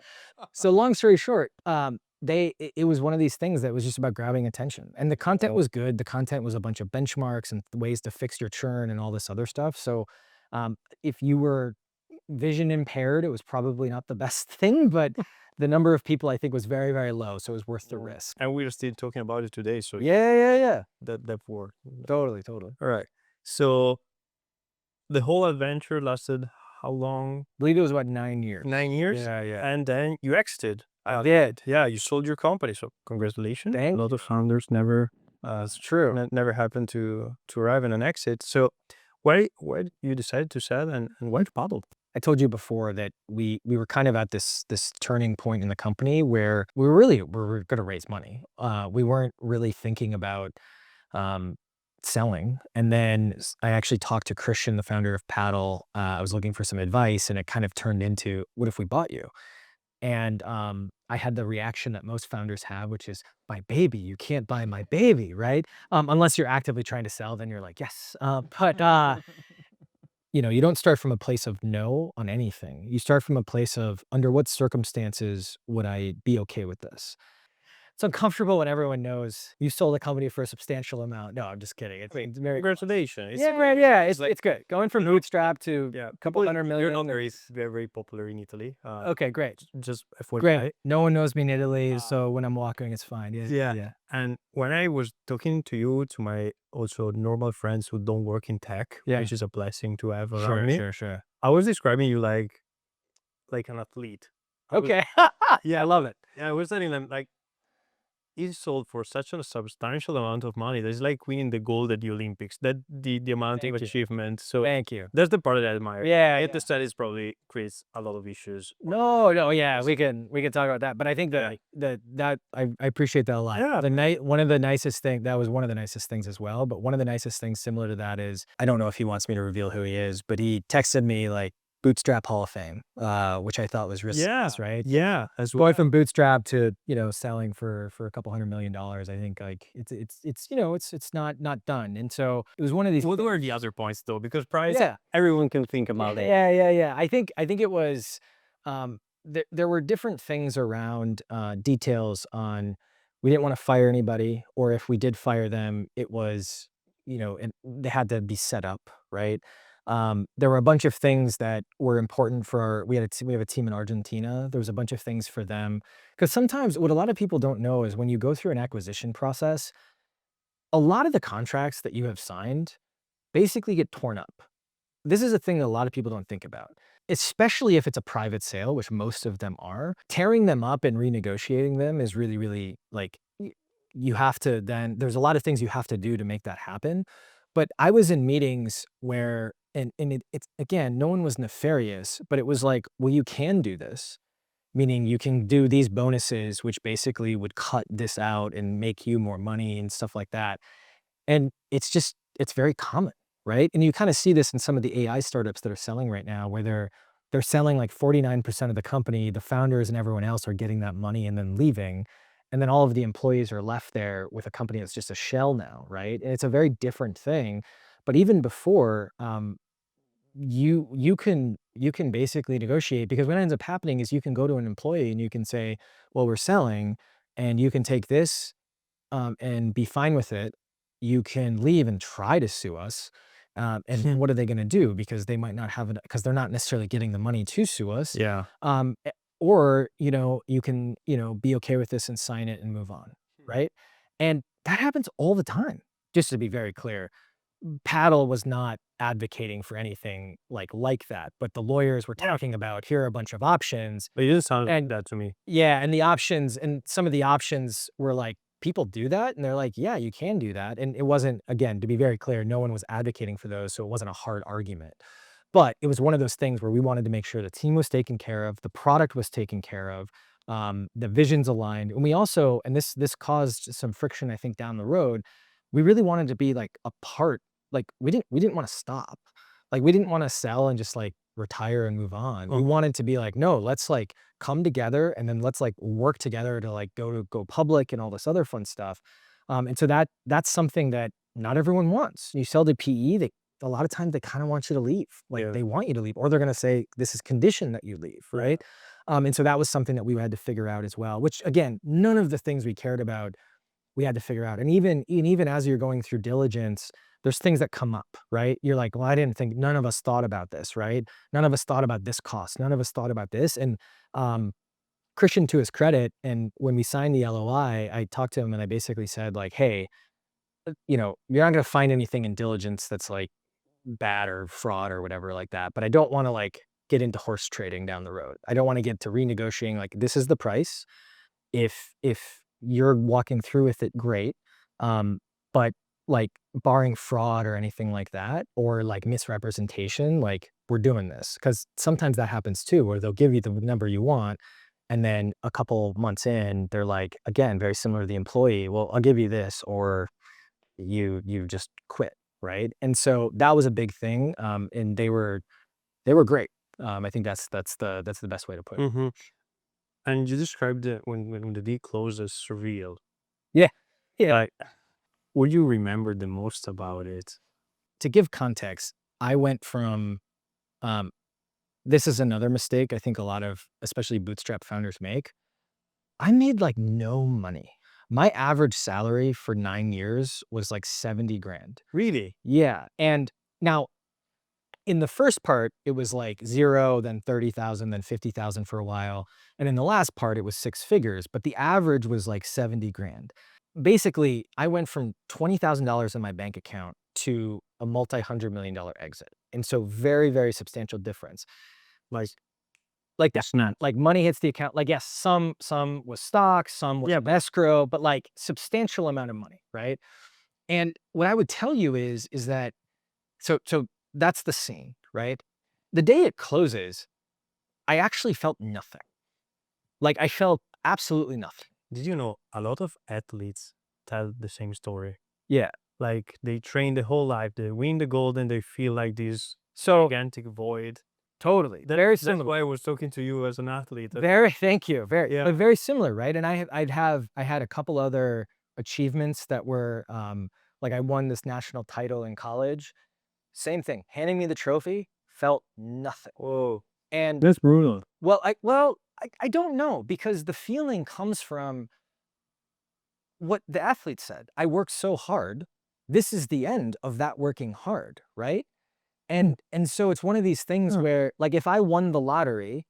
So long story short, it was one of these things that was just about grabbing attention, and the content was good. The content was a bunch of benchmarks and ways to fix your churn and all this other stuff. So if you were vision impaired, it was probably not the best thing, but the number of people I think was very, very low. So it was worth the risk. And we're still talking about it today. So Yeah. that worked. Totally. All right. So the whole adventure lasted how long? I believe it was about 9 years. 9 years? Yeah. And then you exited. I did. Yeah, you sold your company. So congratulations. Thank A lot of founders never It's true. never happen to arrive in an exit. So why you decided to sell and why to paddle? I told you before that we were kind of at this turning point in the company where we were going to raise money. We weren't really thinking about selling. And then I actually talked to Christian, the founder of Paddle. I was looking for some advice, and it kind of turned into, what if we bought you? And I had the reaction that most founders have, which is, my baby, you can't buy my baby, right? Unless you're actively trying to sell, then you're like, yes. But you don't start from a place of no on anything. You start from a place of, under what circumstances would I be okay with this? It's uncomfortable when everyone knows you sold a company for a substantial amount. No, I'm just kidding. It's very, Congratulations. yeah, it's like- good. Going from Bootstrap to Yeah, a couple hundred million. Your number is very, very popular in Italy. Okay, great. Just FYI. Great. No one knows me in Italy, so when I'm walking, it's fine. Yeah. And when I was talking to you, to my also normal friends who don't work in tech, Yeah. which is a blessing to have around me, Sure. I was describing you like an athlete. Okay. Yeah, I love it. Yeah, I was telling them like, he sold for such a substantial amount of money. That's like winning the gold at the Olympics. That the amount Thank of you. achievement. So Thank you. that's the part that I admire. Yeah. I understand it probably creates a lot of issues. No, yeah, we can talk about that. But I think that I appreciate that a lot. Yeah. One of the nicest things, that was one of the nicest things as well. But one of the nicest things similar to that is, I don't know if he wants me to reveal who he is, but he texted me like, Bootstrap Hall of Fame, which I thought was really nice, right? Yeah, as well. Going from Bootstrap to selling for a couple $100 million, I think like it's not done. And so it was one of these. What were the other points though? Because price, Yeah. everyone can think about it. Yeah. I think it was there were different things around details on, we didn't want to fire anybody, or if we did fire them, it was and they had to be set up right. There were a bunch of things that were important for we have a team in Argentina. There was a bunch of things for them, because sometimes what a lot of people don't know is when you go through an acquisition process, a lot of the contracts that you have signed basically get torn up. This is a thing that a lot of people don't think about. especially if it's a private sale, which most of them are, tearing them up and renegotiating them is really, really like you have to then, there's a lot of things you have to do to make that happen. But I was in meetings where, it's again, no one was nefarious, but it was like, well, you can do this, meaning you can do these bonuses, which basically would cut this out and make you more money and stuff like that. And it's very common, right? And you kind of see this in some of the AI startups that are selling right now, where they're selling like 49% of the company, the founders and everyone else are getting that money and then leaving. And then all of the employees are left there with a company that's just a shell now, right? And it's a very different thing. But even before, you can basically negotiate, because what ends up happening is you can go to an employee and you can say, well, we're selling, and you can take this and be fine with it. You can leave and try to sue us. And what are they going to do? Because they might not have it, because they're not necessarily getting the money to sue us. Yeah. Or, you can, be okay with this and sign it and move on. Right. And that happens all the time. Just to be very clear, Paddle was not advocating for anything like that, but the lawyers were talking about, here are a bunch of options. But it didn't sound like And that to me. yeah, and the options, and some of the options were like, people do that? And they're like, yeah, you can do that. And it wasn't, again, to be very clear, no one was advocating for those, so it wasn't a hard argument. But it was one of those things where we wanted to make sure the team was taken care of, the product was taken care of, the vision's aligned. And we also, and this caused some friction, I think, down the road. We really wanted to be like a part, like we didn't want to stop. Like we didn't want to sell and just like retire and move on. We wanted to be like, no, let's like come together, and then let's like work together to like go public and all this other fun stuff. And so that's something that not everyone wants. You sell to PE, they a lot of times they kind of want you to leave. Like Yeah. they want you to leave, or they're going to say this is conditioned that you leave, right? And so that was something that we had to figure out as well. Which again, none of the things we cared about, we had to figure out. And even as you're going through diligence, there's things that come up, right? You're like, well, I didn't think, none of us thought about this, right? None of us thought about this cost. None of us thought about this. And Christian, to his credit, and when we signed the LOI, I talked to him and I basically said like, hey, you're not going to find anything in diligence that's like bad or fraud or whatever like that. But I don't want to like get into horse trading down the road. I don't want to get to renegotiating like, this is the price. If you're walking through with it, great. But like barring fraud or anything like that, or like misrepresentation, like we're doing this. Cause sometimes that happens too, where they'll give you the number you want. And then a couple months in, they're like, again, very similar to the employee, well, I'll give you this, or you just quit. Right. And so that was a big thing. And they were great. I think that's the best way to put it. Mm-hmm. And you described it when the deal closed as surreal. Yeah. Yeah. Like, what do you remember the most about it? To give context, I went from, this is another mistake I think a lot of, especially bootstrap founders make. I made like no money. My average salary for 9 years was like 70 grand. Really? Yeah. And now in the first part, it was like 0, then 30,000, then 50,000 for a while. And in the last part, it was 6 figures, but the average was like 70 grand. Basically, I went from $20,000 in my bank account to a multi-$100 million exit. And so very, very substantial difference. Like that. Not. Like money hits the account. Like, yes, some was stock, some was escrow, but like substantial amount of money, right? And what I would tell you is that, so that's the scene, right? The day it closes, I actually felt nothing. Like I felt absolutely nothing. Did you know a lot of athletes tell the same story? Yeah. Like they train the whole life, they win the gold, and they feel like this So gigantic void. totally. That's why I was talking to you as an athlete. Thank you. Very similar, right? And I had a couple other achievements that were, like I won this national title in college. Same thing. Handing me the trophy, felt nothing. Whoa. And That's brutal. well, I don't know, because the feeling comes from what the athlete said. I worked so hard. This is the end of that working hard, right? And so it's one of these things where, like, if I won the lottery,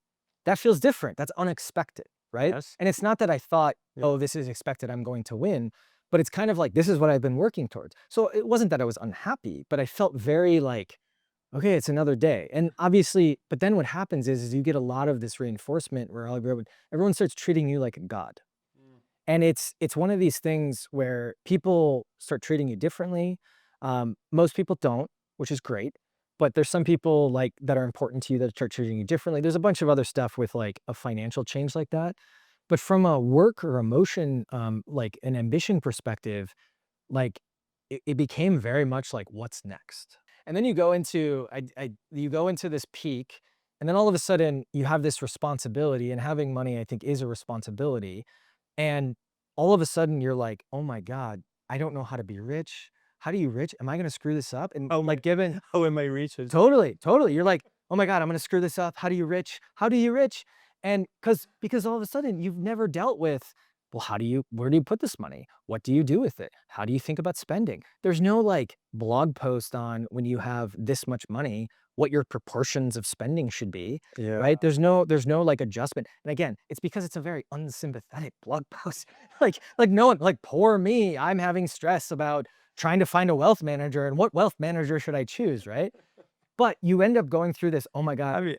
that feels different. That's unexpected, right? Yes. And it's not that I thought, oh, this is expected, I'm going to win, but it's kind of like, this is what I've been working towards. So it wasn't that I was unhappy, but I felt very like, okay, it's another day. And obviously, but then what happens is you get a lot of this reinforcement where everyone starts treating you like a god. And it's one of these things where people start treating you differently. Most people don't, which is great. But there's some people like that are important to you that start treating you differently. There's a bunch of other stuff with like a financial change like that. But from a work or emotion, like an ambition perspective, like it became very much like what's next. And then you go into you go into this peak, and then all of a sudden you have this responsibility, and having money I think is a responsibility. And all of a sudden you're like, "Oh my God, I don't know how to be rich. How do you rich? Am I gonna screw this up?" And like given How am I rich? totally, totally. You're like, "Oh my God, I'm gonna screw this up. How do you rich? How do you rich?" And because all of a sudden you've never dealt with, well, where do you put this money? What do you do with it? How do you think about spending? There's no like blog post on when you have this much money, what your proportions of spending should be, Yeah. right? There's no like adjustment. And again, it's because it's a very unsympathetic blog post. like no one, like poor me, I'm having stress about trying to find a wealth manager and what wealth manager should I choose, right? But you end up going through this, oh my I God, mean,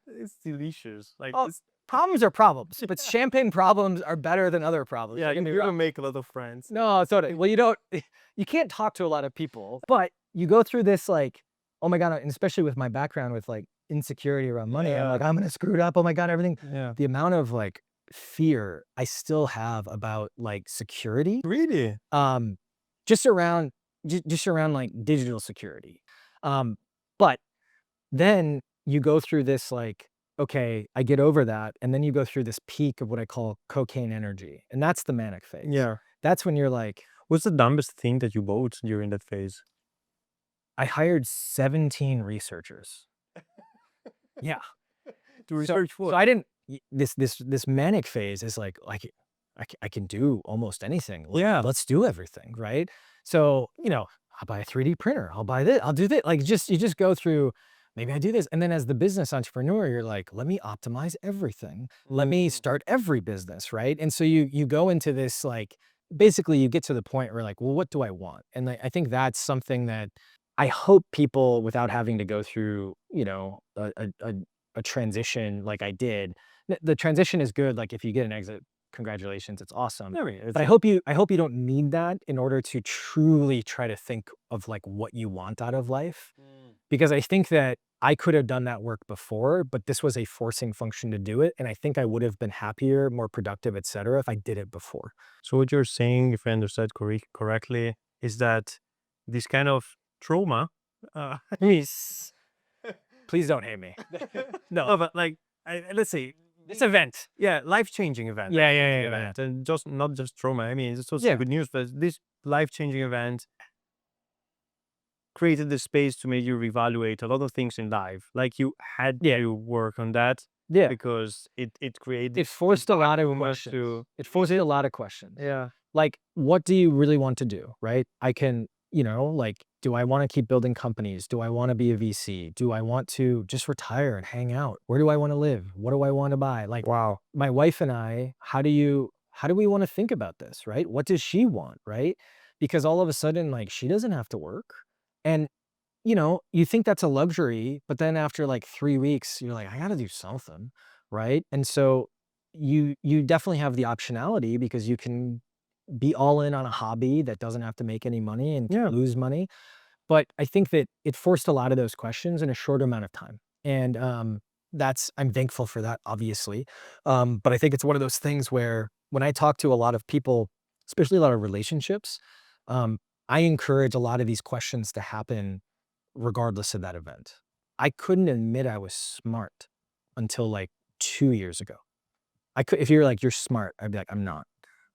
it's delicious. Like, oh, problems are problems, but champagne problems are better than other problems. yeah, Don't get me you're wrong. gonna make a lot of friends. No, totally. Well, you can't talk to a lot of people, but you go through this like, oh my God, and especially with my background with like insecurity around money, I'm Yeah. like, I'm gonna screw it up. Oh my God, everything. Yeah. The amount of like fear I still have about like security, Really? um, just around just around like digital security. But then you go through this like, okay, I get over that, and then you go through this peak of what I call cocaine energy, and that's the manic phase. Yeah. That's when you're like, What's the dumbest thing that you bought during that phase? I hired 17 researchers. Yeah. To research So I didn't this manic phase is like I can do almost anything. Yeah. Let's do everything, right? So, I'll buy a 3D printer. I'll buy this. I'll do this. Like you just go through, maybe I do this. And then as the business entrepreneur, you're like, let me optimize everything. Let me start every business, right? And so you go into this like basically you get to the point where like, well, what do I want? And I think that's something that I hope people without having to go through, a transition like I did. The transition is good. Like if you get an exit, congratulations, it's awesome. I mean, it's But I hope you don't need that in order to truly try to think of like what you want out of life. Because I think that I could have done that work before, but this was a forcing function to do it. And I think I would have been happier, more productive, et cetera, if I did it before. So what you're saying, if I understood correctly, is that this kind of trauma, Please don't hate me. no, but like, let's say, This event. yeah, life-changing event. Yeah. Event, and just not just trauma. I mean, it's also Yeah. good news, but this life-changing event created the space to make you reevaluate a lot of things in life. Like you had to work on that Yeah. because it created. It forced a lot of much questions. to- It forced a lot of questions. Yeah. Like, what do you really want to do, right? I can, like, do I want to keep building companies? Do I want to be a VC? Do I want to just retire and hang out? Where do I want to live? What do I want to buy? Like, Wow. my wife and I, how do we want to think about this, right? What does she want, right? Because all of a sudden, like, she doesn't have to work. And, you think that's a luxury, but then after like 3 weeks, you're like, I got to do something, right? And so you definitely have the optionality because you can be all in on a hobby that doesn't have to make any money and Yeah. lose money. But I think that it forced a lot of those questions in a short amount of time. And I'm thankful for that, obviously. But I think it's one of those things where when I talk to a lot of people, especially a lot of relationships, I encourage a lot of these questions to happen regardless of that event. I couldn't admit I was smart until like 2 years ago. If you're like, you're smart, I'd be like, I'm not.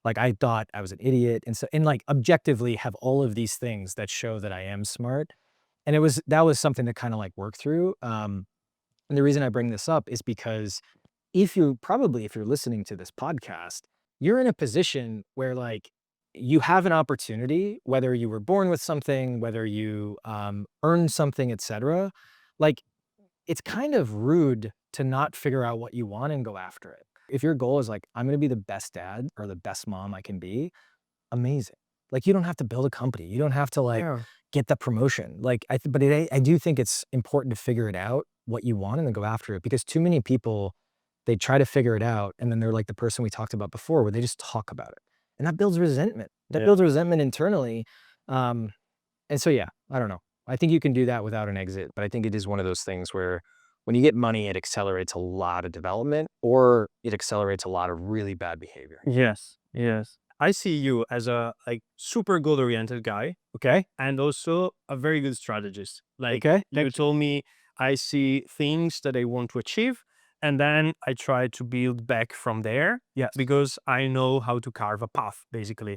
Like I thought I was an idiot. And like objectively have all of these things that show that I am smart. And that was something to kind of like work through. And the reason I bring this up is because if you're listening to this podcast, you're in a position where like you have an opportunity, whether you were born with something, whether you earned something, et cetera. Like it's kind of rude to not figure out what you want and go after it. If your goal is like, I'm going to be the best dad or the best mom I can be, amazing. Like you don't have to build a company. You don't have to like get the promotion. Like, I do think it's important to figure it out what you want and then go after it, because too many people, they try to figure it out and then they're like the person we talked about before, where they just talk about it, and that builds resentment. That builds resentment internally. And so, yeah, I don't know. I think you can do that without an exit, but I think it is one of those things where when you get money, it accelerates a lot of development, or it accelerates a lot of really bad behavior. Yes, yes. I see you as a like super goal oriented guy, Okay. and also a very good strategist. Like Okay. you told me, I see things that I want to achieve, and then I try to build back from there. Yes. Because I know how to carve a path, basically,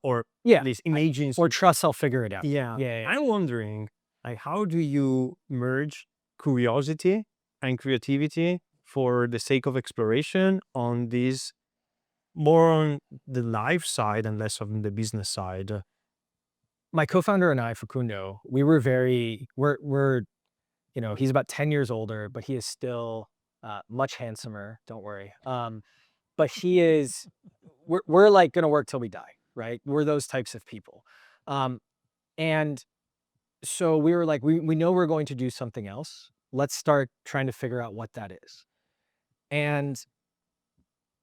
or Yeah. at least imagine. Or trust I'll figure it out. Yeah. Yeah. I'm wondering, like, how do you merge curiosity and creativity for the sake of exploration on this, more on the life side and less on the business side? My co-founder and I, Facundo, we're, he's about 10 years older, but he is still much handsomer. Don't worry. But we're like going to work till we die, right? We're those types of people. And so we were like, we know we're going to do something else. Let's start trying to figure out what that is. And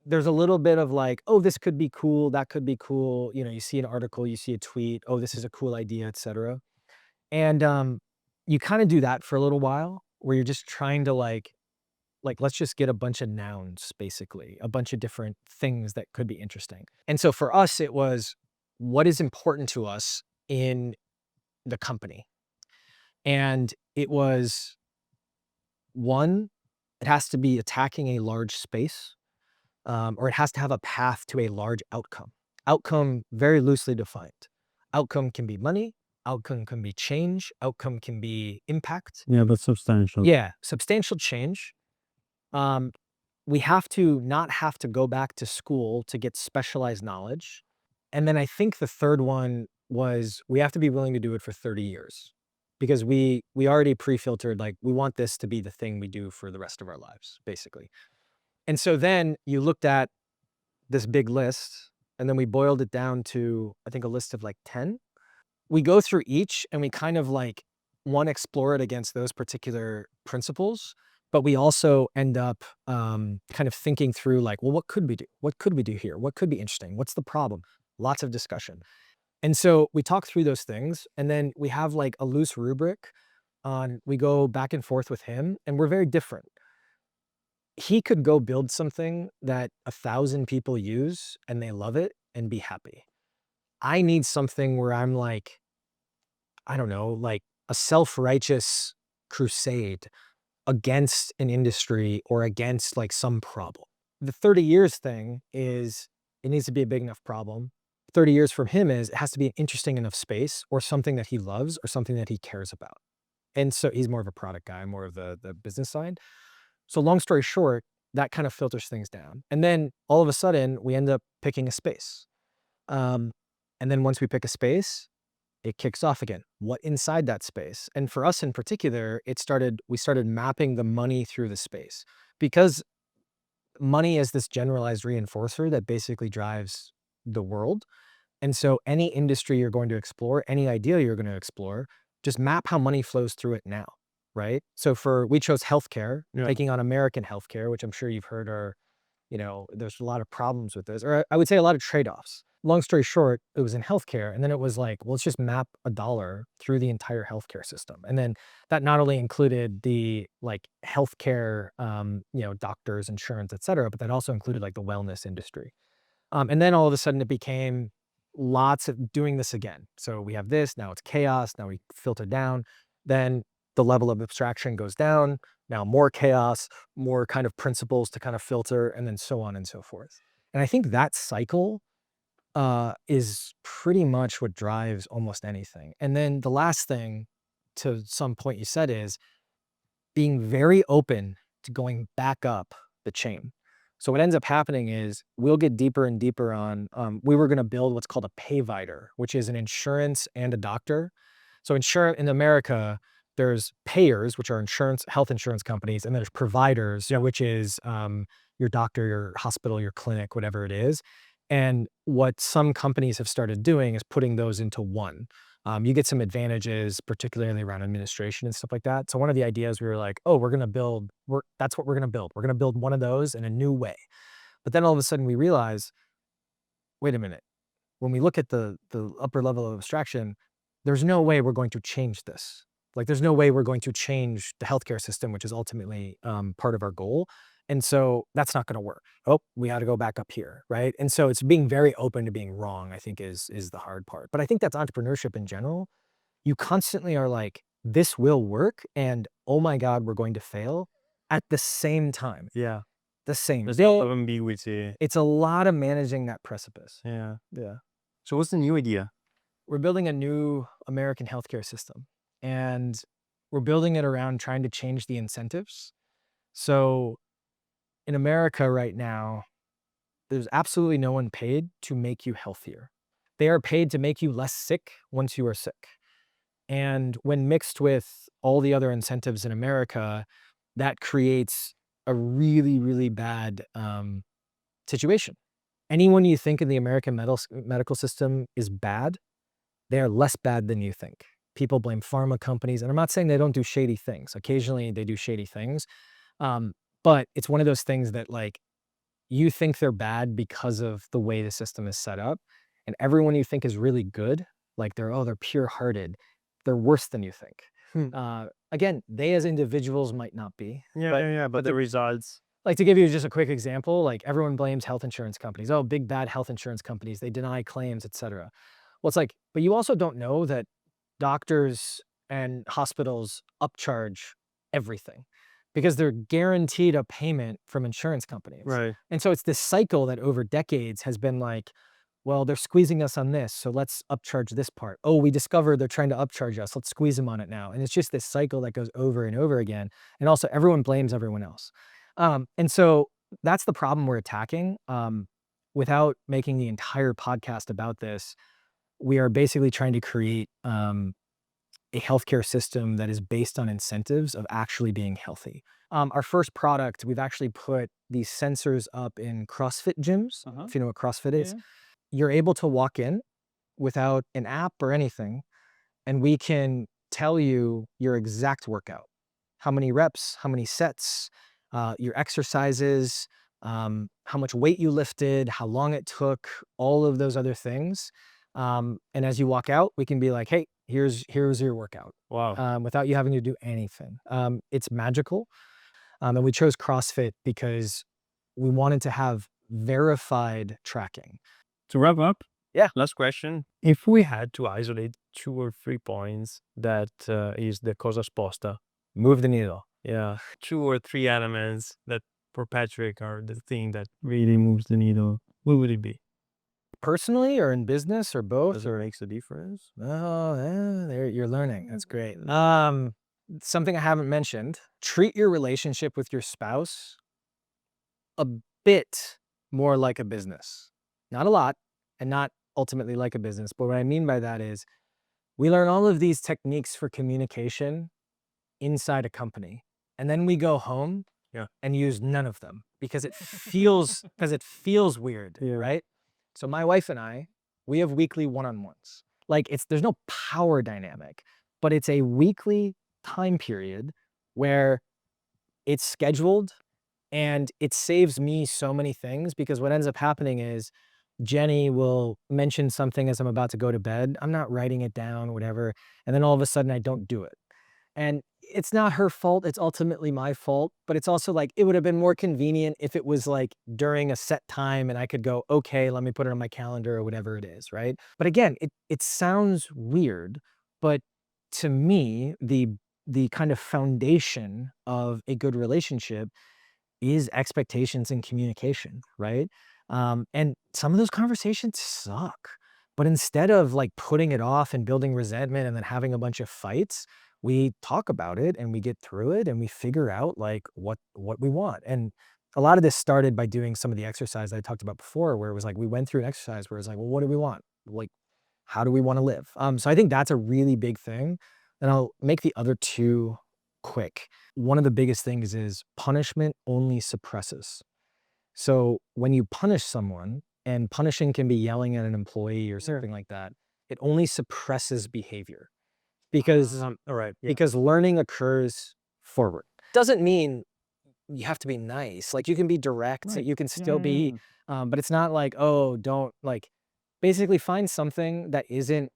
there's a little bit of like, oh, this could be cool, that could be cool. You see an article, you see a tweet, oh, this is a cool idea, etc. And you kind of do that for a little while, where you're just trying to like let's just get a bunch of nouns, basically, a bunch of different things that could be interesting. And so for us, it was, what is important to us in the company? And it was, one, it has to be attacking a large space, or it has to have a path to a large outcome. Outcome, very loosely defined. Outcome can be money. Outcome can be change. Outcome can be impact. Yeah, but substantial. Yeah, substantial change. We have to not have to go back to school to get specialized knowledge. And then I think the third one was, we have to be willing to do it for 30 years, because we already pre-filtered, like, we want this to be the thing we do for the rest of our lives, basically. And so then you looked at this big list, and then we boiled it down to, I think, a list of like 10. We go through each and we kind of like, one, explore it against those particular principles, but we also end up kind of thinking through like, well, what could we do? What could we do here? What could be interesting? What's the problem? Lots of discussion. And so we talk through those things, and then we have like a loose rubric on, we go back and forth with him, and we're very different. He could go build something that 1,000 people use and they love it and be happy. I need something where I'm like, I don't know, like a self-righteous crusade against an industry or against like some problem. The 30 years thing is, it needs to be a big enough problem. 30 years from him is, it has to be an interesting enough space, or something that he loves, or something that he cares about. And so he's more of a product guy, more of the business side. So long story short, that kind of filters things down. And then all of a sudden we end up picking a space. And then once we pick a space, it kicks off again. What inside that space? And for us in particular, we started mapping the money through the space, because money is this generalized reinforcer that basically drives the world. And so any industry you're going to explore, any idea you're going to explore, just map how money flows through it now, right? So we chose healthcare, taking on American healthcare, which I'm sure you've heard there's a lot of problems with this, or I would say a lot of trade-offs. Long story short, it was in healthcare. And then it was like, well, let's just map $1 through the entire healthcare system. And then that not only included the like healthcare, doctors, insurance, et cetera, but that also included like the wellness industry. And then all of a sudden it became lots of doing this again. So we have this, now it's chaos. Now we filter down. Then the level of abstraction goes down. Now more chaos, more kind of principles to kind of filter, and then so on and so forth. And I think that cycle is pretty much what drives almost anything. And then the last thing, to some point you said, is being very open to going back up the chain. So what ends up happening is, we'll get deeper and deeper on, we were going to build what's called a payvider, which is an insurance and a doctor. So in America, there's payers, which are health insurance companies, and there's providers, which is your doctor, your hospital, your clinic, whatever it is. And what some companies have started doing is putting those into one. You get some advantages, particularly around administration and stuff like that. So one of the ideas we were like, oh, that's what we're going to build. We're going to build one of those in a new way. But then all of a sudden we realize, wait a minute, when we look at the upper level of abstraction, there's no way we're going to change this. Like there's no way we're going to change the healthcare system, which is ultimately part of our goal. And so that's not going to work. Oh, we got to go back up here, right? And so it's being very open to being wrong, I think is the hard part. But I think that's entrepreneurship in general. You constantly are like, this will work, and oh my God, we're going to fail at the same time. Yeah. The same. There's a lot of ambiguity. It's a lot of managing that precipice. Yeah. Yeah. So what's the new idea? We're building a new American healthcare system, and we're building it around trying to change the incentives. So in America right now, there's absolutely no one paid to make you healthier. They are paid to make you less sick once you are sick. And when mixed with all the other incentives in America, that creates a really, really bad situation. Anyone you think in the American medical system is bad, they are less bad than you think. People blame pharma companies, and I'm not saying they don't do shady things. Occasionally they do shady things. But it's one of those things that like you think they're bad because of the way the system is set up, and everyone you think is really good, like they're pure-hearted, they're worse than you think. Again, they as individuals might not be. But the results. Like to give you just a quick example, like everyone blames health insurance companies. Oh, big bad health insurance companies. They deny claims, et cetera. Well, it's like, but you also don't know that doctors and hospitals upcharge everything because they're guaranteed a payment from insurance companies. Right. And so it's this cycle that over decades has been like, well, they're squeezing us on this, so let's upcharge this part. Oh, we discovered they're trying to upcharge us. Let's squeeze them on it now. And it's just this cycle that goes over and over again. And also everyone blames everyone else. And so that's the problem we're attacking. Without making the entire podcast about this, we are basically trying to create a healthcare system that is based on incentives of actually being healthy. Our first product, we've actually put these sensors up in CrossFit gyms. If you know what CrossFit is. You're able to walk in without an app or anything, and we can tell you your exact workout, how many reps, how many sets, your exercises, how much weight you lifted, how long it took, all of those other things. And as you walk out, we can be like, hey, here's your workout. Wow. Without you having to do anything. It's magical. And we chose CrossFit because we wanted to have verified tracking. To wrap up, Yeah. last question. If we had to isolate 2 or 3 points that is the cosa sposta, Move the needle. yeah, 2 or 3 elements that for Patrick are the thing that really moves the needle, what would it be? Personally or in business or both? Does it makes a difference? Oh, there you're learning. That's great. Something I haven't mentioned, treat your relationship with your spouse a bit more like a business. Not a lot, and not ultimately like a business. But what I mean by that is we learn all of these techniques for communication inside a company. And then we go home and use none of them because it feels weird, right? So my wife and I, we have weekly one-on-ones. Like there's no power dynamic, but it's a weekly time period where it's scheduled, and it saves me so many things because what ends up happening is Jenny will mention something as I'm about to go to bed. I'm not writing it down, whatever. And then all of a sudden I don't do it. And it's not her fault. It's ultimately my fault. But it's also like, it would have been more convenient if it was like during a set time and I could go, okay, let me put it on my calendar or whatever it is, right? But again, it sounds weird, but to me, the kind of foundation of a good relationship is expectations and communication, right? And some of those conversations suck. But instead of like putting it off and building resentment and then having a bunch of fights, we talk about it and we get through it and we figure out like what we want. And a lot of this started by doing some of the exercise that I talked about before, where it was like we went through an exercise where it's like, well, what do we want? Like, how do we want to live? So I think that's a really big thing. And I'll make the other 2 quick. One of the biggest things is punishment only suppresses. So when you punish someone, and punishing can be yelling at an employee or something like that, it only suppresses behavior because all right. Yeah. because learning occurs forward. Doesn't mean you have to be nice. Like you can be direct, Right. you can still be, but it's not like, oh, don't like basically find something that isn't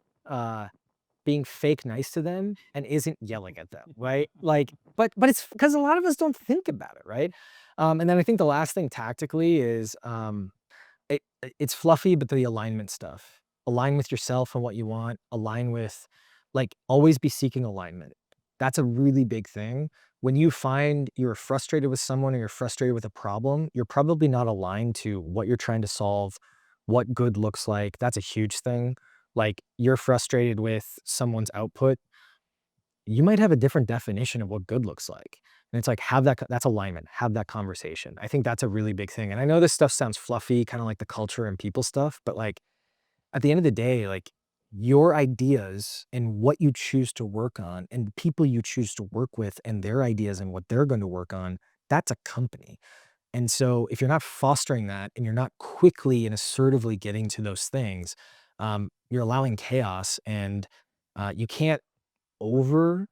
being fake nice to them and isn't yelling at them, right? Like, but it's because a lot of us don't think about it, right? And then I think the last thing tactically is it's fluffy, but the alignment stuff. Align with yourself and what you want. Align with, like, always be seeking alignment. That's a really big thing. When you find you're frustrated with someone or you're frustrated with a problem, you're probably not aligned to what you're trying to solve, what good looks like. That's a huge thing. Like, you're frustrated with someone's output, you might have a different definition of what good looks like. And it's like, that's alignment, have that conversation. I think that's a really big thing. And I know this stuff sounds fluffy, kind of like the culture and people stuff, but like at the end of the day, like your ideas and what you choose to work on and the people you choose to work with and their ideas and what they're going to work on, that's a company. And so if you're not fostering that and you're not quickly and assertively getting to those things, you're allowing chaos, and you can't overfit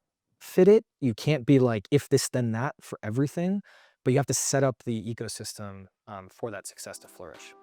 it. You can't be like, if this, then that for everything, but you have to set up the ecosystem for that success to flourish.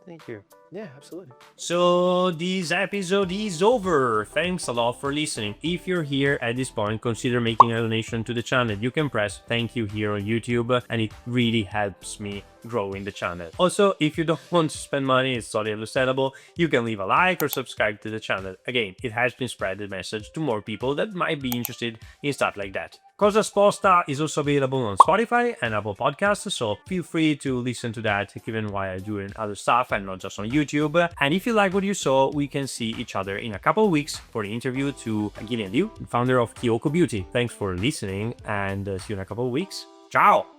Thank you. Yeah, absolutely. So this episode is over. Thanks a lot for listening. If you're here at this point, consider making a donation to the channel. You can press thank you here on YouTube, and it really helps me growing the channel. Also, if you don't want to spend money, it's totally understandable. You can leave a like or subscribe to the channel. Again, it helps me spread the message to more people that might be interested in stuff like that. Cosa Sposta is also available on Spotify and Apple Podcasts, so feel free to listen to that given while I'm doing other stuff and not just on YouTube. And if you like what you saw, we can see each other in a couple of weeks for the interview to Gillian Liu, founder of Kyoko Beauty. Thanks for listening, and see you in a couple of weeks. Ciao!